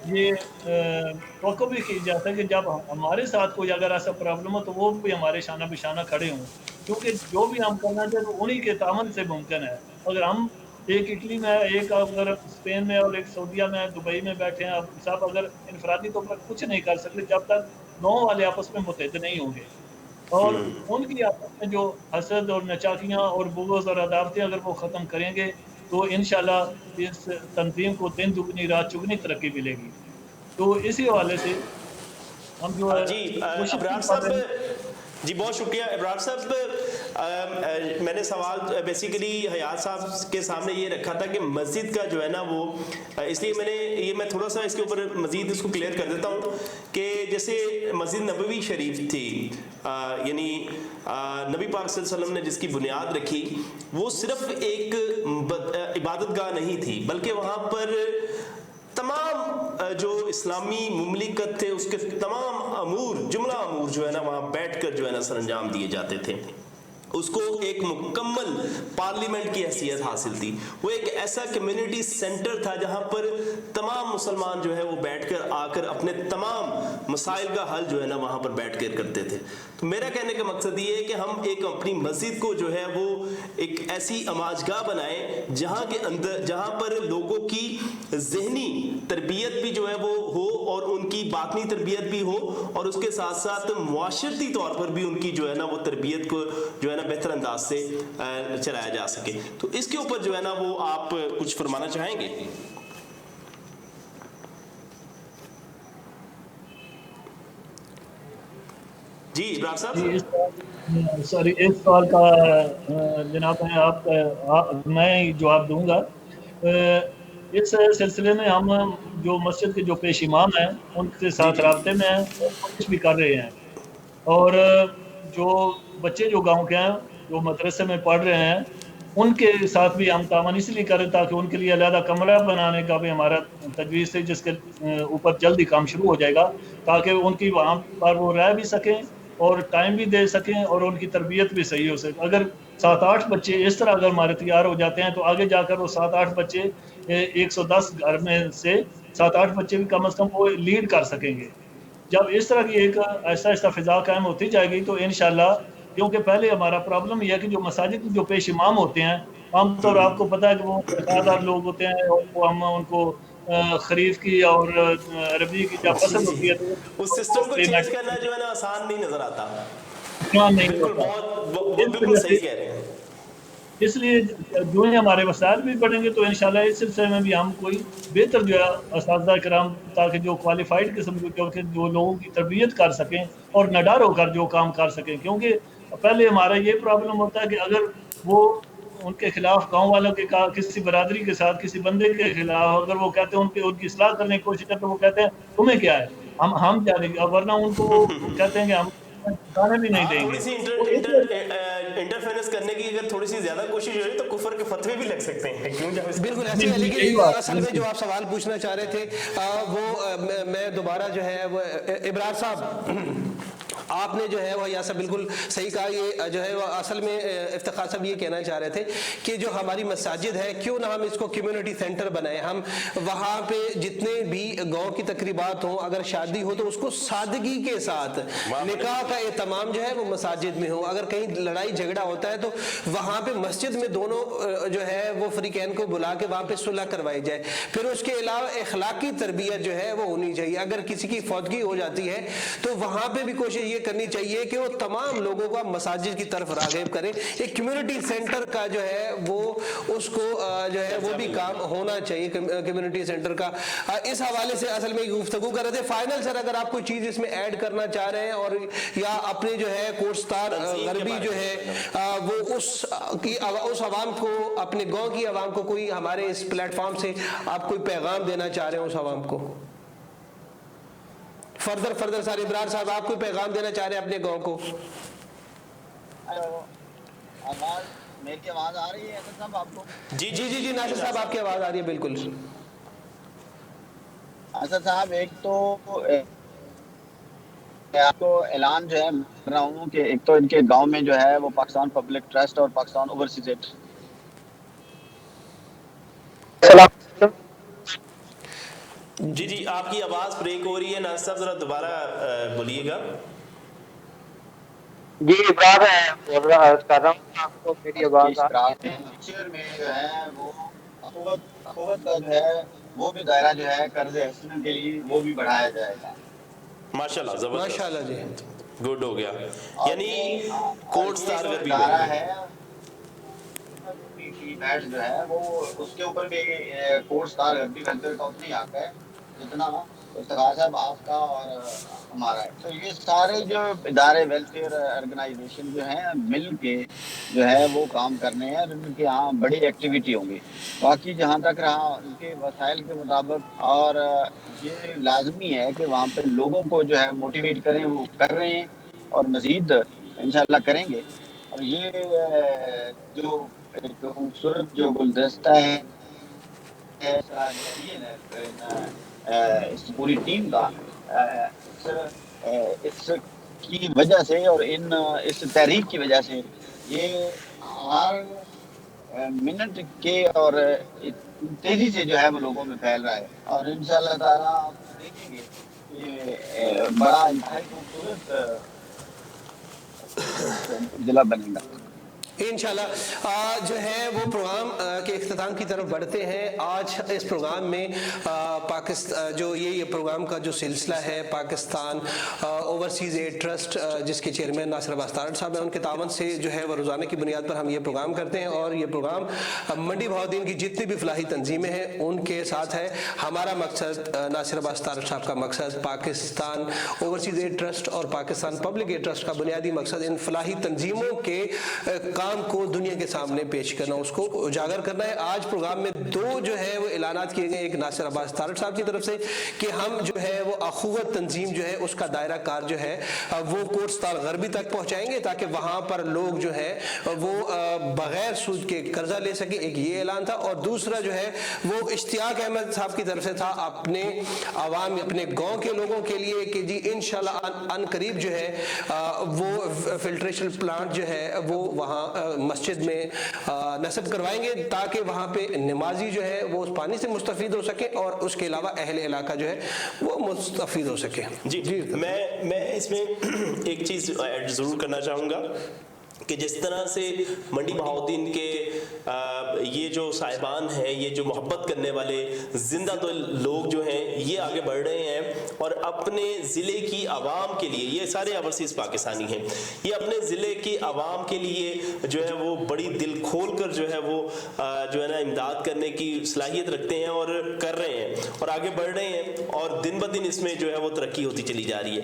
ये तवक्को भी की जा सके जब हमारे साथ कोई अगर ऐसा प्रॉब्लम हो तो वो भी हमारे शाना बिशाना खड़े हों, क्योंकि जो भी हम करना चाहें तो उन्हीं के तामन से मुमकिन है। अगर हम एक इटली में, एक अगर स्पेन में और एक सऊदीया में, दुबई में बैठे हैं, अब सब अगर इनफरादी तौर पर कुछ नहीं कर सकते जब तक गाँव वाले आपस में मुत्तहिद नहीं होंगे और उनकी आपस में जो हसद और नचाकियाँ और बुग़्ज़ और अदावतें अगर वो ख़त्म करेंगे तो इंशाल्लाह इस तंज़ीम को दिन दुगनी रात चुगनी तरक्की मिलेगी। तो इसी हवाले से हम जो है जी अबरार साहब, जी बहुत शुक्रिया इब्रार साहब। मैंने सवाल बेसिकली हयात साहब के सामने ये रखा था कि मस्जिद का जो है ना वो, इसलिए मैं थोड़ा सा इसके ऊपर मज़ीद इसको क्लियर कर देता हूँ कि जैसे मस्जिद नबवी शरीफ थी, यानी नबी पाक सल्लल्लाहु अलैहि वसल्लम ने जिसकी बुनियाद रखी, वो सिर्फ एक इबादतगाह नहीं थी, बल्कि वहाँ पर तमाम जो इस्लामी मुमलिकत थे उसके तमाम जुमला अमूर जो है ना वहाँ बैठकर जो है ना सरंजाम दिए जाते थे। उसको एक मुकम्मल पार्लियामेंट की हैसियत हासिल थी। वो एक ऐसा कम्युनिटी सेंटर था जहाँ पर तमाम मुसलमान जो है वो बैठकर आकर अपने तमाम मसाइल का हल जो है ना वहाँ पर बैठकर करते थे। तो मेरा कहने का मकसद ये है कि हम एक अपनी मस्जिद को जो है वो एक ऐसी अमाजगाह बनाएं जहाँ के अंदर, जहाँ पर लोगों की ज़हनी तरबियत भी जो है वो हो और उनकी बातनी तरबियत भी हो और उसके साथ साथ मुआशरती तौर पर भी उनकी जो है ना वो तरबियत को जो है ना बेहतर अंदाज से चलाया जा सके। तो इसके ऊपर जो है ना वो आप कुछ फरमाना चाहेंगे? जी इब्रार साहब। सॉरी, इस सवाल का जनाब मैं जवाब दूंगा। इस सिलसिले में हम जो मस्जिद के जो पेश इमाम हैं उनके साथ राब्ते में हैं और कोशिश भी कर रहे हैं, और जो बच्चे जो गांव के हैं जो मदरसे में पढ़ रहे हैं उनके साथ भी हम तावन इसलिए करें ताकि उनके लिए अलहदा कमरा बनाने का भी हमारा तजवीज़ है, जिसके ऊपर जल्दी काम शुरू हो जाएगा ताकि उनकी वहाँ पर वो रह भी सकें और टाइम भी दे सकें और उनकी तरबियत भी सही हो सके। अगर 7-8 बच्चे इस तरह अगर हमारे तैयार हो जाते हैं तो आगे जाकर वो 7-8 बच्चे 110 घर में से 7-8 बच्चे भी कम से कम वो लीड कर सकेंगे। जब इस तरह की एक ऐसा फिजा कायम होती जाएगी तो इंशाल्लाह, क्योंकि पहले हमारा प्रॉब्लम यह है कि जो मसाजिद के जो पेश इमाम होते हैं आमतौर आपको पता है कि वो सरकारदार लोग होते हैं और वो हम उनको खरीफ की और रबी की जब फसल होती है तो उस सिस्टम को चेंज करना जो है ना आसान नहीं नजर आता। नहीं बिल्कुल सही कह रहे हैं। इसलिए जो है हमारे वसाइल भी बढ़ेंगे तो इंशाल्लाह इस सिलसिले में भी हम कोई बेहतर जो है असातिज़ा किराम ताकि जो क्वालिफाइड किस्म के जो लोगों की तरबियत कर सकें और निडर होकर जो काम कर सकें। क्योंकि पहले हमारा ये प्रॉब्लम होता है कि अगर वो उनके खिलाफ गांव वालों के किसी बरादरी के साथ किसी बंदे के खिलाफ अगर वो कहते हैं उनकी इस्लाह करने की कोशिश करते, वो कहते हैं तुम्हें क्या है, हम जानेंगे, वरना उनको कहते हैं कि हम गाने भी नहीं देंगे। थोड़ी सी इंटरफेरेंस करने की अगर थोड़ी सी ज्यादा कोशिश हो रही तो कुफर के फतवे भी लग सकते हैं। क्यों बिल्कुल ऐसे है, लेकिन असल में जो आप सवाल पूछना चाह रहे थे वो मैं दोबारा जो है वो इब्रार साहब आपने जो है वो यहाँ से बिल्कुल सही कहा। ये जो है वो असल में इफ्तिखार साहब ये कहना चाह रहे थे कि जो हमारी मसाजिद है क्यों ना हम इसको कम्युनिटी सेंटर बनाएं, हम वहाँ पे जितने भी गांव की तकरीबात हों, अगर शादी हो तो उसको सादगी के साथ, निकाह का एहतमाम जो है वो मसाजिद में हो। अगर कहीं लड़ाई झगड़ा होता है तो वहाँ पे मस्जिद में दोनों जो है वो फरीकैन को बुला के वहाँ पे सुलह करवाई जाए। फिर उसके अलावा अखलाकी तरबियत जो है वो होनी चाहिए। अगर किसी की फौतगी हो जाती है तो वहाँ पे भी कोशिश ये करनी चाहिए कि वो तमाम लोगों को मसाजिद की तरफ राग़िब करें। एक कम्युनिटी सेंटर का जो है वो उसको जो है वो भी काम होना चाहिए, कम्युनिटी सेंटर का। इस हवाले से असल में गुफ्तगू कर रहे थे। फाइनल सर, अगर आप कोई चीज़ इसमें ऐड करना चाह रहे हैं और या अपने जो है कोर्सतार गरबी जो है वो उस आवाम को, अपने गांव की आवाम को कोई हमारे इस प्लेटफॉर्म से आप कोई पैगाम देना चाह रहे हैं उस आवाम को, फर्दर सर इब्रार साहब आप कोई पैगाम देना चाह रहे हैं अपने गांव को? मेरी आवाज आ रही है साहब आपको? जी नासिर साहब आपकी आवाज आ रही है बिल्कुल। अच्छा साहब, एक तो आपको ऐलान जो है कर रहा हूँ कि एक तो इनके गांव में जो है वो पाकिस्तान पब्लिक ट्रस्ट और पाकिस्तान ओवरसीज जी आपकी आवाज ब्रेक हो रही है नासिर साहब, जरा दोबारा बोलिएगा। जी इब्रार बोल रहा कर रहा हूँ, आपको मेरी आवाज आ रही है? फ्यूचर में जो है वो अखुवत का जो है वो भी दायरा जो है कर्ज हसन के लिए वो भी बढ़ाया जाएगा। माशाल्लाह, जबरदस्त, माशाल्लाह जी, गुड हो गया। यानी कोर्सतार गरबी है बैच जो है वो उसके ऊपर भी कोर्सतार गरबी वेलफेयर का उतना ही हक है जितना इफ्तिखार साहब आपका और हमारा है। तो ये सारे जो इदारे वेलफेयर ऑर्गेनाइजेशन जो हैं मिल के जो है वो काम करने हैं और उनके यहाँ बड़ी एक्टिविटी होंगी। बाकी जहाँ तक रहा उनके वसाइल के मुताबिक, और ये लाजमी है कि वहाँ पे लोगों को जो है मोटिवेट करें, वो कर रहे हैं और मज़ीद इंशाल्लाह करेंगे। और ये जो खूबसूरत जो गुलदस्ता है इस पूरी टीम का, इसकी वजह से और इस तहरीक की वजह से ये हर मिनट के और तेजी से जो है वो लोगों में फैल रहा है। और इंशाल्लाह ताला आप देखेंगे ये बड़ा इंतहाई खूबसूरत जिला बनेगा इंशाल्लाह। जो है वो प्रोग्राम के इख्तिताम की तरफ बढ़ते हैं। आज इस प्रोग्राम में पाकिस्तान जो ये प्रोग्राम का जो सिलसिला है पाकिस्तान ओवरसीज़ एड ट्रस्ट जिसके चेयरमैन नासिर अब्बास तारड़ साहब हैं, उनके तावन से जो है वो रोज़ाना की बुनियाद पर हम ये प्रोग्राम करते हैं। और ये प्रोग्राम मंडी बहाउद्दीन की जितनी भी फलाही तंजीमें हैं उनके साथ है। हमारा मकसद, नासिर अब्बास तारड़ साहब का मकसद, पाकिस्तान ओवरसीज़ एड ट्रस्ट और पाकिस्तान पब्लिक एड ट्रस्ट का बुनियादी मकसद इन फलाही तंजीमों के काम को दुनिया के सामने पेश करना, उसको उजागर करना है। आज प्रोग्राम में दो जो है वो ऐलानात किए गए, एक नासिर अब्बास तारड़ साहब की तरफ से कि हम जो है वो अखुवत तंजीम जो है उसका दायरा कार जो है वो कोर्सतार गरबी तक पहुंचाएंगे ताकि वहां पर लोग जो है वो बगैर सूद के कर्जा ले सके, एक ये ऐलान था। और दूसरा जो है वो इश्तियाक अहमद साहब की तरफ से था अपने आवाम, अपने गाँव के लोगों के लिए कि जी इंशाल्लाह अन करीब जो है वो फिल्ट्रेशन प्लांट जो है वो वहाँ मस्जिद में नस्ब करवाएंगे ताकि वहाँ पे नमाजी जो है वो उस पानी से मुस्तफ़ीद हो सके और उसके अलावा अहले इलाका जो है वो मुस्तफ़ीद हो सके। जी मैं इसमें एक चीज़ ऐड ज़रूर करना चाहूँगा कि जिस तरह से मंडी बहाउद्दीन के ये जो साहिबान हैं, ये जो मोहब्बत करने वाले जिंदा तो लोग जो हैं ये आगे बढ़ रहे हैं और अपने ज़िले की आवाम के लिए, ये सारे ओवरसीज़ पाकिस्तानी हैं, ये अपने ज़िले की आवाम के लिए जो है वो बड़ी दिल खोल कर जो है वो जो है ना इमदाद करने की सलाहियत रखते हैं और कर रहे हैं और आगे बढ़ रहे हैं और दिन ब दिन इसमें जो है वो तरक्की होती चली जा रही है।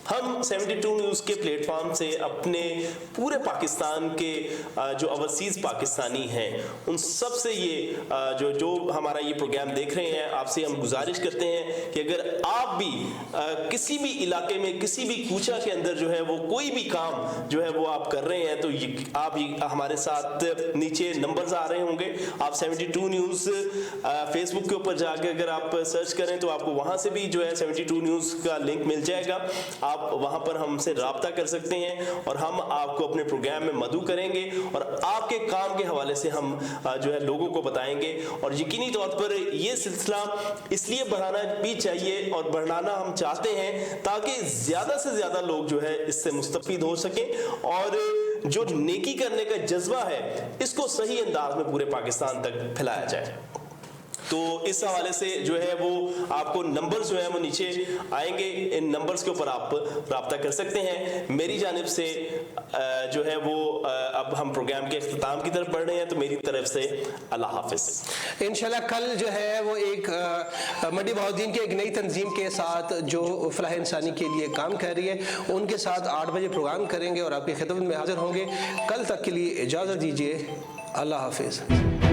हम 72 न्यूज़ के प्लेटफॉर्म से अपने पूरे पाकिस्तान के जो ओवरसीज़ पाकिस्तानी हैं उन सब से ये जो हमारा ये प्रोग्राम देख रहे हैं, आपसे हम गुजारिश करते हैं कि अगर आप भी किसी भी इलाके में किसी भी कूचा के अंदर जो है वो कोई भी काम जो है वो आप कर रहे हैं, तो आप हमारे साथ नीचे नंबर्स आ रहे होंगे, आप 72 न्यूज़ फेसबुक के ऊपर जाके अगर आप सर्च करें तो आपको वहाँ से भी जो है 72 न्यूज़ का लिंक मिल जाएगा। आप वहाँ पर हमसे राब्ता कर सकते हैं और हम आपको अपने प्रोग्राम में मदऊ करेंगे और आपके काम के हवाले से हम जो है लोगों को बताएंगे। और यकीनी तौर पर ये सिलसिला इसलिए बढ़ाना भी चाहिए और बढ़ाना हम चाहते हैं ताकि ज़्यादा से ज़्यादा लोग जो है इससे मुस्तफ़ीद हो सकें और जो नेकी करने का जज्बा है इसको सही अंदाज में पूरे पाकिस्तान तक फैलाया जाए। तो इस हवाले से जो है वो आपको नंबर्स जो है वो नीचे आएंगे, इन नंबर्स के ऊपर आप राब्ता कर सकते हैं। मेरी जानिब से जो है वो अब हम प्रोग्राम के इख्तिताम की तरफ बढ़ रहे हैं, तो मेरी तरफ से अल्लाह हाफिज़। इंशाल्लाह कल जो है वो एक मंडी बहाउद्दीन के एक नई तंजीम के साथ जो फलाह इंसानी के लिए काम कर रही है उनके साथ 8 बजे प्रोग्राम करेंगे और आपकी खिदमत में हाजिर होंगे। कल तक के लिए इजाज़त दीजिए, अल्लाह हाफिज़।